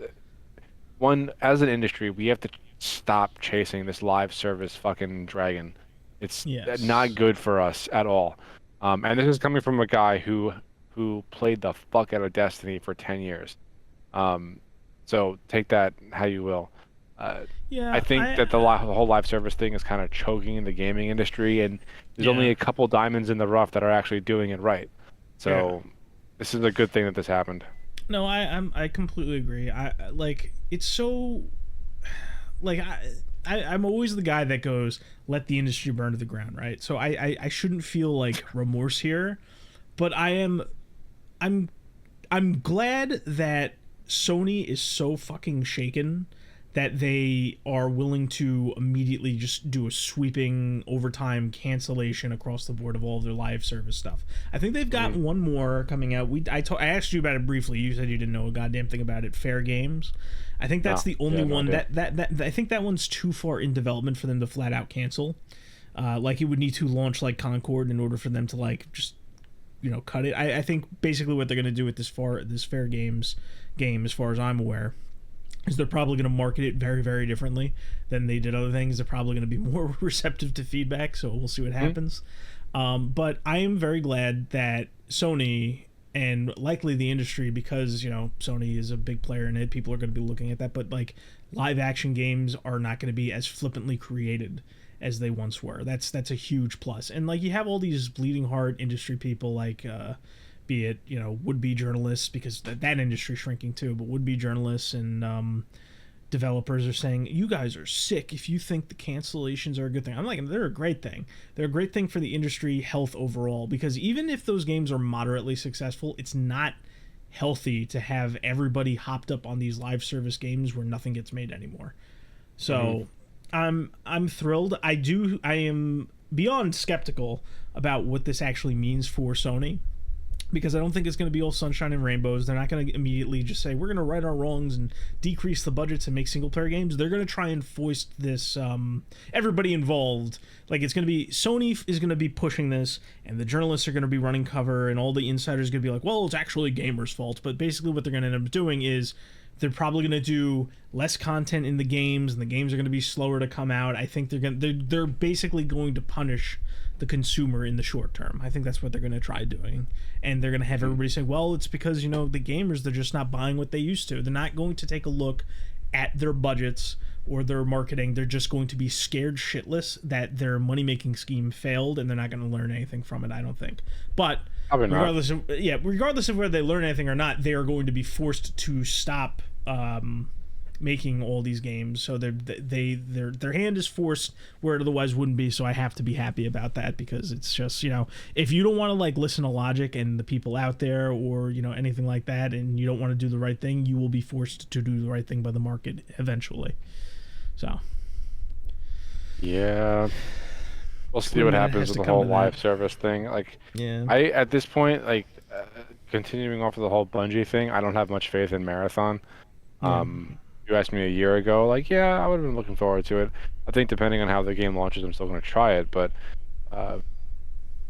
one, as an industry, we have to stop chasing this live service fucking dragon. It's not Yes. good for us at all. And this is coming from a guy who played the fuck out of Destiny for 10 years. Um, so take that how you will. Uh, I Yeah. think that the whole live service thing is kind of choking the gaming industry, and there's only Yeah. a couple diamonds in the rough that are actually doing it right. Yeah. So this is a good thing that this happened. No, I completely agree. Like it's so like I'm always the guy that goes let the industry burn to the ground, right? So I shouldn't feel like remorse here, but I'm I'm glad that Sony is so fucking shaken that they are willing to immediately just do a sweeping overtime cancellation across the board of all of their live service stuff. I think they've got Hmm. one more coming out. I asked you about it briefly. You said you didn't know a goddamn thing about it. Fair Games. I think that's No, the only yeah, no one idea. that I think that one's too far in development for them to flat out cancel. Like it would need to launch like Concord in order for them to like just cut it. I think basically what they're going to do with this Fair Games game, as far as I'm aware, is they're probably going to market it very, very differently than they did other things. They're probably going to be more receptive to feedback, so we'll see what Hmm. happens. But I am very glad that Sony and likely the industry, because Sony is a big player in it, people are going to be looking at that. But like live action games are not going to be as flippantly created as they once were. That's a huge plus. And like you have all these bleeding heart industry people like be it would be journalists, because that industry shrinking too, but would be journalists and developers are saying you guys are sick if you think the cancellations are a good thing. I'm like, they're a great thing. They're a great thing for the industry health overall, because even if those games are moderately successful, it's not healthy to have everybody hopped up on these live service games where nothing gets made anymore. Hmm. So I'm thrilled. I am beyond skeptical about what this actually means for Sony, because I don't think it's going to be all sunshine and rainbows. They're not going to immediately just say we're going to right our wrongs and decrease the budgets and make single player games. They're going to try and foist this everybody involved. Like it's going to be Sony is going to be pushing this, and the journalists are going to be running cover, and all the insiders are going to be like, well, it's actually gamers' fault. But basically, what they're going to end up doing is they're probably going to do less content in the games, and the games are going to be slower to come out. I think they're basically going to punish the consumer in the short term. I think that's what they're going to try doing, and they're going to have everybody say, "Well, it's because the gamers, they're just not buying what they used to." They're not going to take a look at their budgets or their marketing. They're just going to be scared shitless that their money making scheme failed, and they're not going to learn anything from it. I don't think, but Probably not. regardless of whether they learn anything or not, they are going to be forced to stop making all these games. So their hand is forced where it otherwise wouldn't be. So I have to be happy about that, because it's just if you don't want to like listen to logic and the people out there, or anything like that, and you don't want to do the right thing, you will be forced to do the right thing by the market eventually. So Yeah. We'll see what when it happens has with to the come whole to that. live service thing. Like, Yeah. I at this point, like, continuing off of the whole Bungie thing, I don't have much faith in Marathon. Yeah. You asked me a year ago, like, yeah, I would have been looking forward to it. I think depending on how the game launches, I'm still going to try it, but uh,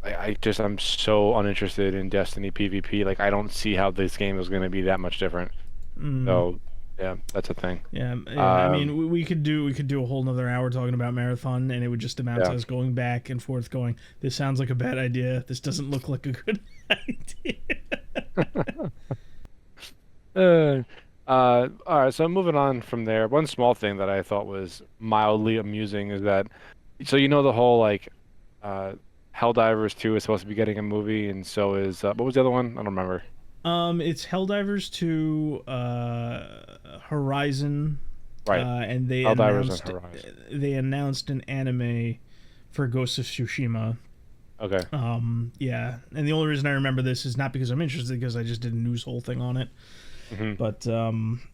I'm so uninterested in Destiny PvP. Like, I don't see how this game is going to be that much different. Mm. So, yeah, that's a thing. Yeah. I Um, mean, we could do a whole nother hour talking about Marathon, and it would just amount to yeah. us going back and forth, going, "This sounds like a bad idea. This doesn't look like a good idea." Uh, all right, so moving on from there, one small thing that I thought was mildly amusing is that, so the whole like, uh, Helldivers 2 is supposed to be getting a movie, and so is what was the other one? I don't remember. It's Helldivers to Horizon, Right, and they Helldivers and announced Horizon. they announced an anime for Ghost of Tsushima. Okay. Yeah, and the only reason I remember this is not because I'm interested, because I just did a news whole thing on it. Hmm. But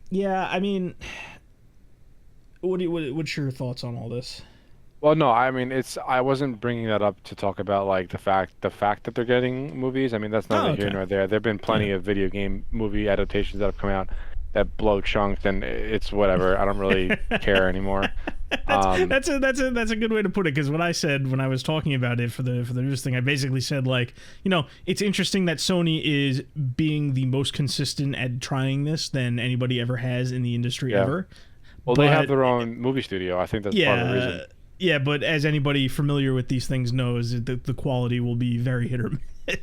yeah, I mean, what's your thoughts on all this? Well, no, I mean I wasn't bringing that up to talk about like the fact that they're getting movies. I mean that's Oh, neither here okay. nor there. There've been Yeah. plenty of video game movie adaptations that have come out. that blow chunks, and it's whatever. I don't really care anymore. that's Um, that's a good way to put it. Because what I said when I was talking about it for the news thing, I basically said like, it's interesting that Sony is being the most consistent at trying this than anybody ever has in the industry yeah. ever. Well, they have But their own movie studio. I think that's part of the reason. yeah, yeah. But as anybody familiar with these things knows, the quality will be very hit or Yeah.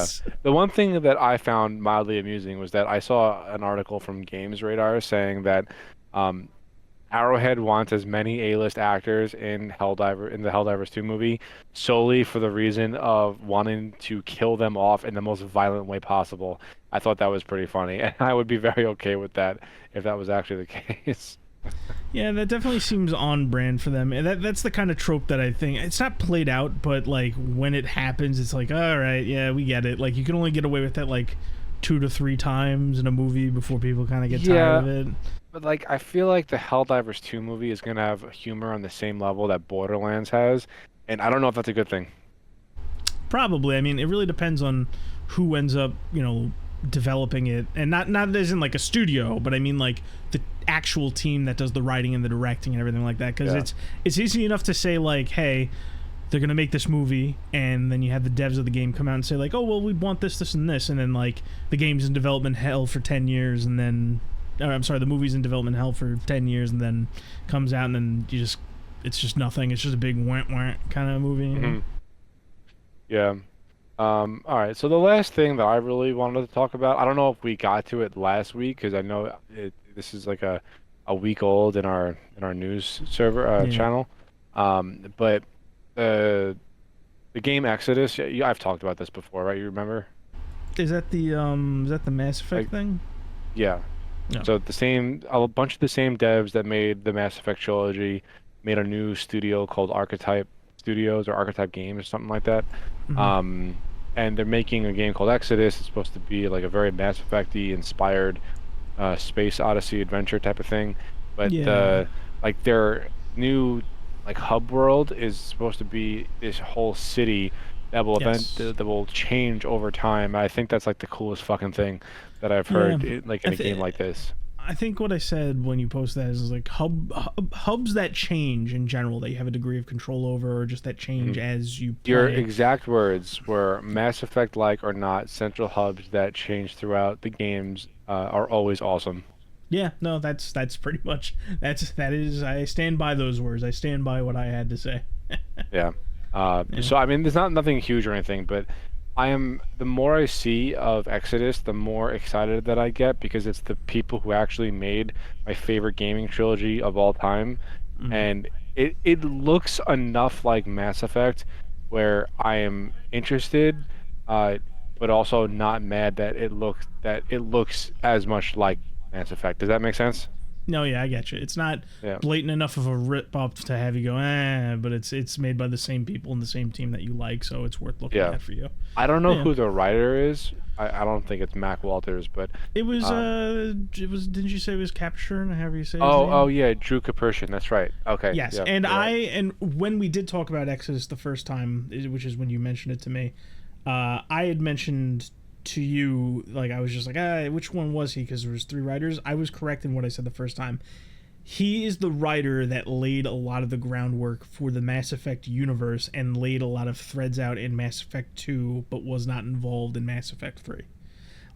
miss. The one thing that I found mildly amusing was that I saw an article from Games Radar saying that um, Arrowhead wants as many A-list actors in the Helldivers 2 movie solely for the reason of wanting to kill them off in the most violent way possible. I thought that was pretty funny, and I would be very okay with that if that was actually the case. Yeah, that definitely seems on brand for them. And that's the kind of trope that I think it's not played out, but like when it happens, it's like, all right, yeah, we get it. Like you can only get away with that like 2 to 3 times in a movie before people kind of get tired Yeah, of it. but like I feel like the Helldivers 2 movie is gonna have humor on the same level that Borderlands has, and I don't know if that's a good thing. Probably. I mean, it really depends on who ends up, developing it, and not as in like a studio, but I mean like the actual team that does the writing and the directing and everything like that. Because Yeah. it's easy enough to say like, hey, they're gonna make this movie, and then you have the devs of the game come out and say like, oh well, we want this, this, and this, and then like the game's in development hell for 10 years, and then, I'm sorry, the movie's in development hell for 10 years, and then comes out, and then it's just nothing. It's just a big wah wah kind of movie. Hmm. Yeah. All right. So the last thing that I really wanted to talk about, I don't know if we got to it last week because I know this is like a week old in our news server Yeah. channel. But the the game Exodus, I've talked about this before, right? You remember? Is that the Mass Effect Like, thing? yeah. No. So a bunch of the same devs that made the Mass Effect trilogy made a new studio called Archetype Studios or Archetype Games or something like that. Hmm. Um, and they're making a game called Exodus. It's supposed to be like a very Mass Effect-y inspired space odyssey adventure type of thing. But Yeah. like their new like hub world is supposed to be this whole city Yes. that will change over time. I think that's like the coolest fucking thing that I've Yeah. heard like I in a game think like this. I think what I said when you post that is like hubs that change in general that you have a degree of control over, or just that change Mhm. as you Your play. exact words were Mass Effect like or not, central hubs that change throughout the games are always awesome. Yeah, no, that's pretty much that is. I stand by those words. I stand by what I had to say. Yeah. Yeah. So I mean, there's not nothing huge or anything, but the more I see of Exodus, the more excited that I get because it's the people who actually made my favorite gaming trilogy of all time, Mhm. and it looks enough like Mass Effect where I am interested, uh, but also not mad that it looks as much like Mass Effect. Does that make sense? No, yeah, I get you. It's not Yeah. blatant enough of a rip off to have you go, but it's made by the same people and the same team that you like, so it's worth looking Yeah. at for you. I don't know Yeah. who the writer is. I don't think it's Mac Walters, but um It was. Didn't you say it was Capture? However you say his oh name. yeah, Drew Capersian. That's right. Okay, Yes, yeah, and you're right. when we did talk about Exodus the first time, which is when you mentioned it to me, I had mentioned to you like I was just like, which one was he? Because there was 3 writers. I was correct in what I said the first time. He is the writer that laid a lot of the groundwork for the Mass Effect universe and laid a lot of threads out in Mass Effect 2, but was not involved in Mass Effect 3.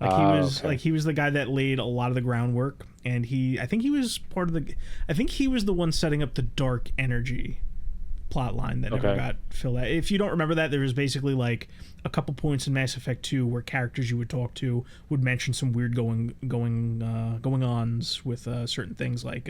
Okay. He was the guy that laid a lot of the groundwork, and I think he was part of the I think he was the one setting up the dark energy plot line that never Okay. got filled out. If you don't remember that, there was basically like a couple points in Mass Effect 2 where characters you would talk to would mention some weird going ons with certain things like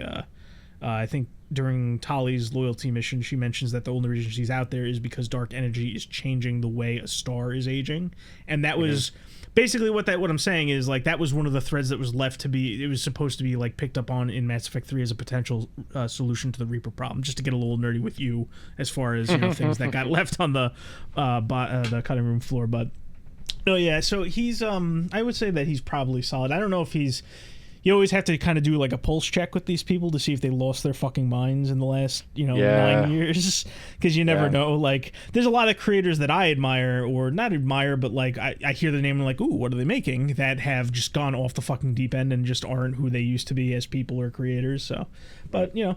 I think during Tali's loyalty mission, she mentions that the only reason she's out there is because dark energy is changing the way a star is aging, and that Hmm. was basically what I'm saying is like that was one of the threads that was left to be. It was supposed to be like picked up on in Mass Effect 3 as a potential solution to the Reaper problem. Just to get a little nerdy with you as far as things that got left on the cutting room floor, but. Oh yeah, so he's I would say that he's probably solid. I don't know if he's you always have to kind of do like a pulse check with these people to see if they lost their fucking minds in the last, Yeah. 9 years, because you never know. Like, there's a lot of creators that I admire, or not admire, but like I hear the name and like, ooh, what are they making? That have just gone off the fucking deep end and just aren't who they used to be as people or creators. So, but yeah,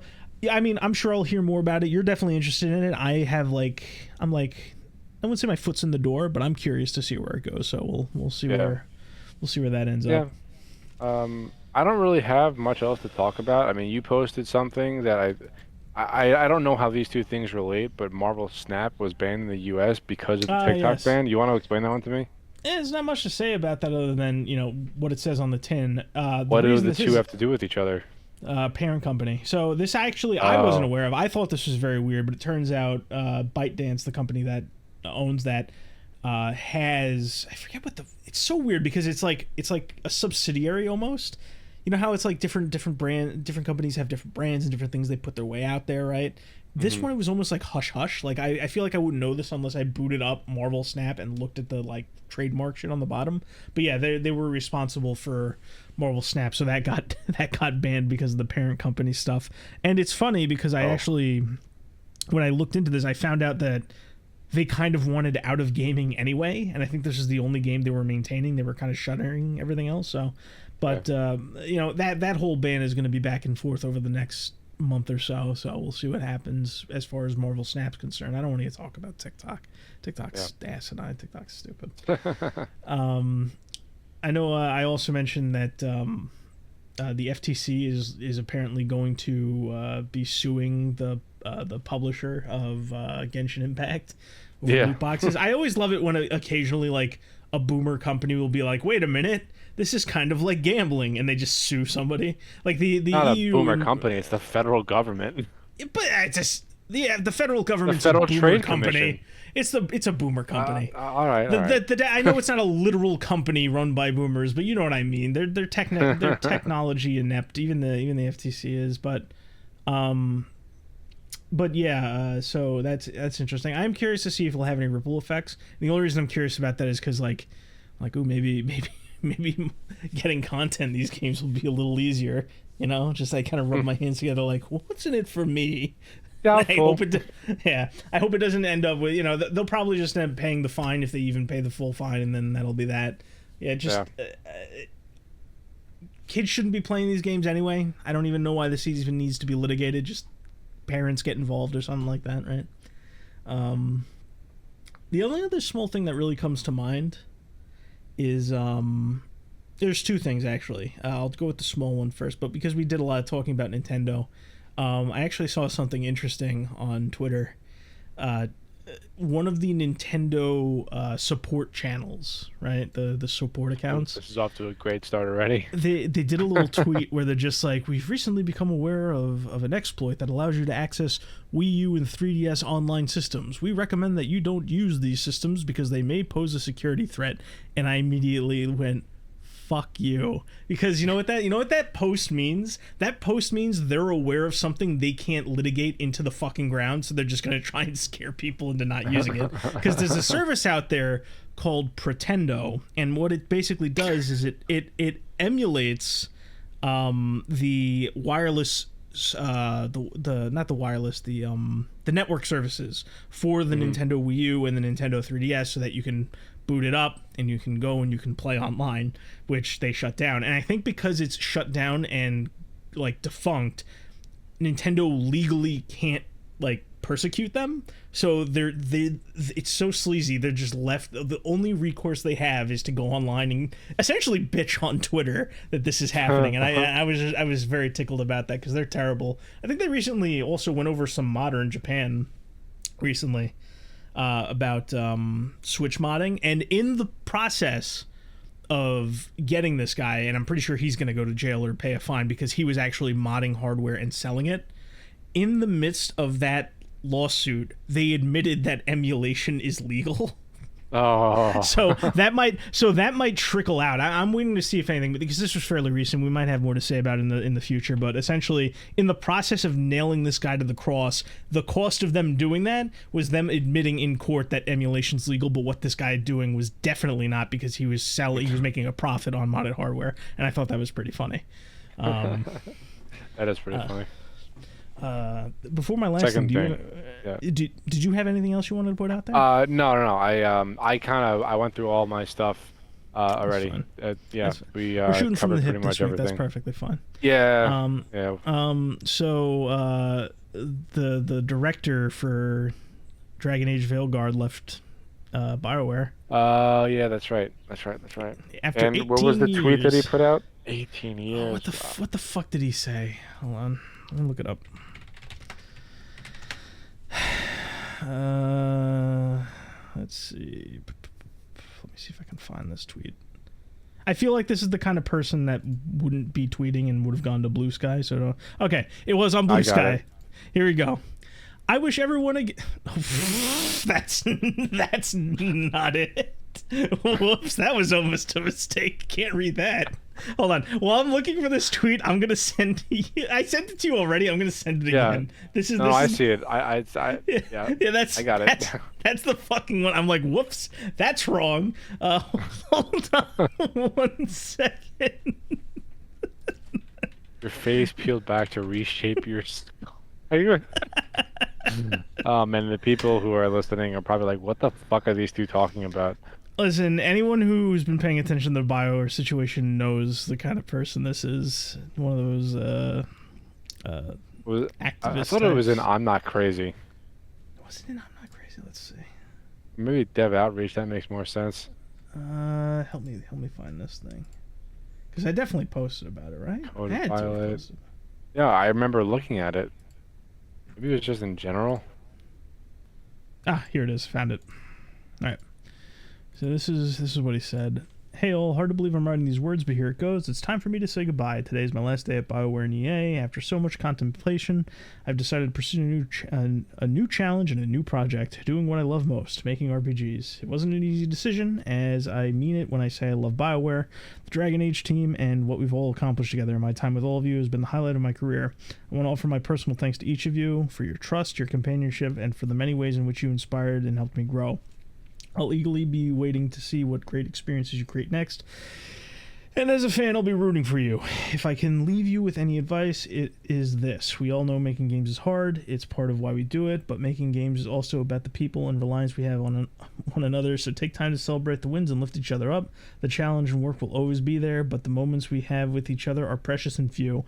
I mean, I'm sure I'll hear more about it. You're definitely interested in it. I'm like, I wouldn't say my foot's in the door, but I'm curious to see where it goes. So we'll see where that ends up. I don't really have much else to talk about. I mean, you posted something that I don't know how these two things relate, but Marvel Snap was banned in the U.S. because of the TikTok Yes. ban. You want to explain that one to me? There's not much to say about that other than what it says on the tin. What do the two have to do with each other? Parent company. So this actually I wasn't aware of. I thought this was very weird, but it turns out ByteDance, the company that owns that, has, I forget what it's so weird because it's like a subsidiary almost. You know how it's like different companies have different brands and different things they put their way out there, right? This one was almost like hush hush. Like I feel like I wouldn't know this unless I booted up Marvel Snap and looked at the like trademark shit on the bottom. But yeah, they were responsible for Marvel Snap, so that got banned because of the parent company stuff. And it's funny because I actually, when I looked into this, I found out that they kind of wanted out of gaming anyway, and I think this is the only game they were maintaining. They were kind of shuttering everything else. So, but that whole ban is going to be back and forth over the next month or so. So we'll see what happens as far as Marvel Snap's concerned. I don't want to talk about TikTok. TikTok's asinine. TikTok's stupid. I know. I also mentioned that the FTC is apparently going to be suing the publisher of Genshin Impact over loot boxes. I always love it when occasionally like a boomer company will be like, wait a minute, this is kind of like gambling, and they just sue somebody. Like the Not EU, a boomer company, it's the federal government. but it's just the federal government's Federal a boomer Trade company. It's a boomer company. All right. I know it's not a literal company run by boomers, but you know what I mean. They're technology inept. Even the FTC is, but yeah. So that's interesting. I'm curious to see if it'll have any ripple effects. The only reason I'm curious about that is because like ooh, maybe getting content in these games will be a little easier. Just I kind of rub my hands together like, what's in it for me? I hope it doesn't end up with, they'll probably just end up paying the fine if they even pay the full fine, and then that'll be that. Kids shouldn't be playing these games anyway. I don't even know why this even needs to be litigated. Just parents get involved or something like that, right? The only other small thing that really comes to mind is there's two things actually. I'll go with the small one first, but because we did a lot of talking about Nintendo, I actually saw something interesting on Twitter. One of the Nintendo support channels, right? The support accounts. This is off to a great start already. They did a little tweet where they're just like, we've recently become aware of an exploit that allows you to access Wii U and 3DS online systems. We recommend that you don't use these systems because they may pose a security threat. And I immediately went, fuck you, because you know what that post means? That post means they're aware of something they can't litigate into the fucking ground, so they're just going to try and scare people into not using it. Because there's a service out there called Pretendo, and what it basically does is it emulates the wireless the network services for the Nintendo Wii U and the Nintendo 3DS, so that you can boot it up and you can go and you can play online, which they shut down. And I think because it's shut down and like defunct, Nintendo legally can't like persecute them, so it's so sleazy. They're just left, the only recourse they have is to go online and essentially bitch on Twitter that this is happening. And I was very tickled about that because they're terrible. I think they recently also went over some modern Japan recently about Switch modding, and in the process of getting this guy, and I'm pretty sure he's going to go to jail or pay a fine because he was actually modding hardware and selling it. In the midst of that lawsuit, they admitted that emulation is legal. Oh. So that might trickle out. I'm waiting to see if anything, because this was fairly recent. We might have more to say about it in the future. But essentially, in the process of nailing this guy to the cross, the cost of them doing that was them admitting in court that emulation's legal. But what this guy doing was definitely not, because he was making a profit on modded hardware, and I thought that was pretty funny. Um, That is pretty uh, funny. Before my last thing, Second thing. Yeah. did you have anything else you wanted to put out there? No. I went through all my stuff That's already. fine. Yeah, That's fine. we We're shooting from the covered pretty hip this much week. That's everything. perfectly fine. Yeah, Um, yeah. so the director for Dragon Age Veilguard left Bioware Yeah, that's right. That's right. That's right. after And what 18 was the tweet that he years. put out? 18 Oh, years. what the fuck did he say? Hold on, let me look it up. Let's see. Let me see if I can find this tweet. I feel like this is the kind of person that wouldn't be tweeting and would have gone to Blue Sky. So okay, it was on Blue I got Sky. it. Here we go. I wish everyone that's not it. Whoops, that was almost a mistake. Can't read that. Hold on. While I'm looking for this tweet, I'm gonna send you. I sent it to you already. I'm gonna send it Yeah. again. This is. No, this I is, see it. Yeah. yeah, that's. I got it. That's the fucking one. I'm like, whoops, that's wrong. Hold on 1 second. Your face peeled back to reshape your skull. Are you? And the people who are listening are probably like, "What the fuck are these two talking about?" Listen, anyone who's been paying attention to the BioWare situation knows the kind of person this is. One of those activist. I thought it was in "I'm Not Crazy." Was it in I'm Not Crazy? Let's see. Maybe Dev Outreach. That makes more sense. Help me find this thing. Because I definitely posted about it, right? Code I had to have Violet. posted. Yeah, I remember looking at it. Maybe it was just in general. Ah, here it is. Found it. All right. So this is what he said. Hey all, hard to believe I'm writing these words, but here it goes. It's time for me to say goodbye. Today is my last day at BioWare and EA. After so much contemplation, I've decided to pursue a new challenge and a new project, doing what I love most, making RPGs. It wasn't an easy decision, as I mean it when I say I love BioWare, the Dragon Age team, and what we've all accomplished together. My time with all of you has been the highlight of my career. I want to offer my personal thanks to each of you for your trust, your companionship, and for the many ways in which you inspired and helped me grow. I'll eagerly be waiting to see what great experiences you create next. And as a fan, I'll be rooting for you. If I can leave you with any advice, it is this. We all know making games is hard. It's part of why we do it, but making games is also about the people and reliance we have on one another, so take time to celebrate the wins and lift each other up. The challenge and work will always be there, but the moments we have with each other are precious and few.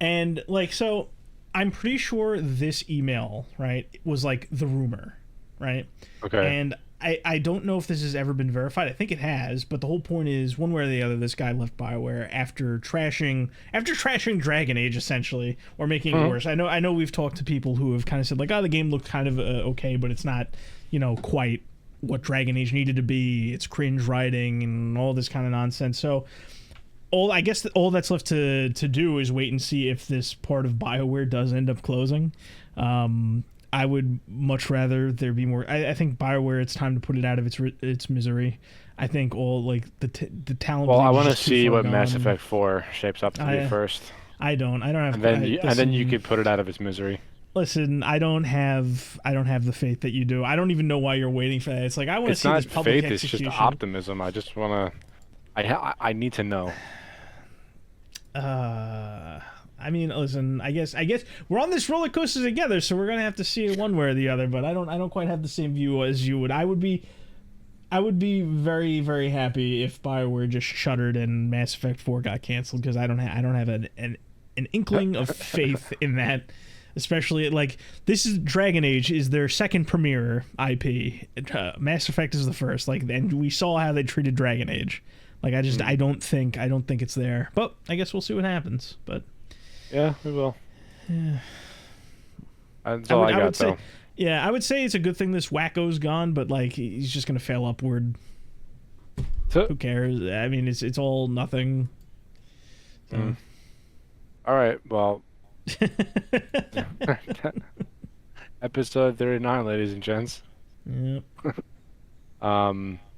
And, so I'm pretty sure this email, right, was, the rumor, right? Okay. And I don't know if this has ever been verified. I think it has, but the whole point is, one way or the other, this guy left BioWare after trashing Dragon Age, essentially, or making it worse. I know we've talked to people who have kind of said, the game looked kind of okay, but it's not, quite what Dragon Age needed to be. It's cringe writing and all this kind of nonsense. So I guess all that's left to do is wait and see if this part of BioWare does end up closing. I would much rather there be more. I think BioWare, it's time to put it out of its misery. I think all the talent. Well, I want to see what Mass Effect 4 shapes up to be first. I don't have. And then you could put it out of its misery. Listen, I don't have the faith that you do. I don't even know why you're waiting for that. It's I want to see this public execution. It's just optimism. I just want to. I need to know. I mean, listen, I guess we're on this roller coaster together, so we're gonna have to see it one way or the other. But I don't quite have the same view as you would. I would be very, very happy if BioWare just shuttered and Mass Effect 4 got canceled, because I don't have an inkling of faith in that. Especially this is Dragon Age is their second premiere IP. Mass Effect is the first. And we saw how they treated Dragon Age. I don't think it's there. But I guess we'll see what happens. But yeah, we will. Yeah. That's all I got, though. Yeah, I would say it's a good thing this wacko's gone, but he's just gonna fail upward. So, who cares? I mean, it's all nothing. So. All right. Well. Episode 39, ladies and gents. Yep. No,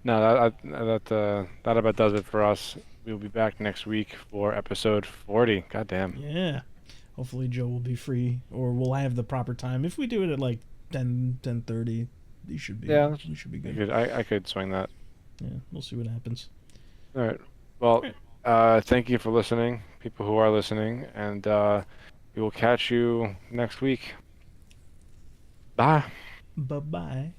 that about does it for us. We'll be back next week for episode 40. God damn. Yeah. Hopefully Joe will be free, or we'll have the proper time. If we do it at 10:30, we should be good. I could swing that. Yeah, we'll see what happens. All right. Well, Thank you for listening, people who are listening, and we will catch you next week. Bye. Bye bye.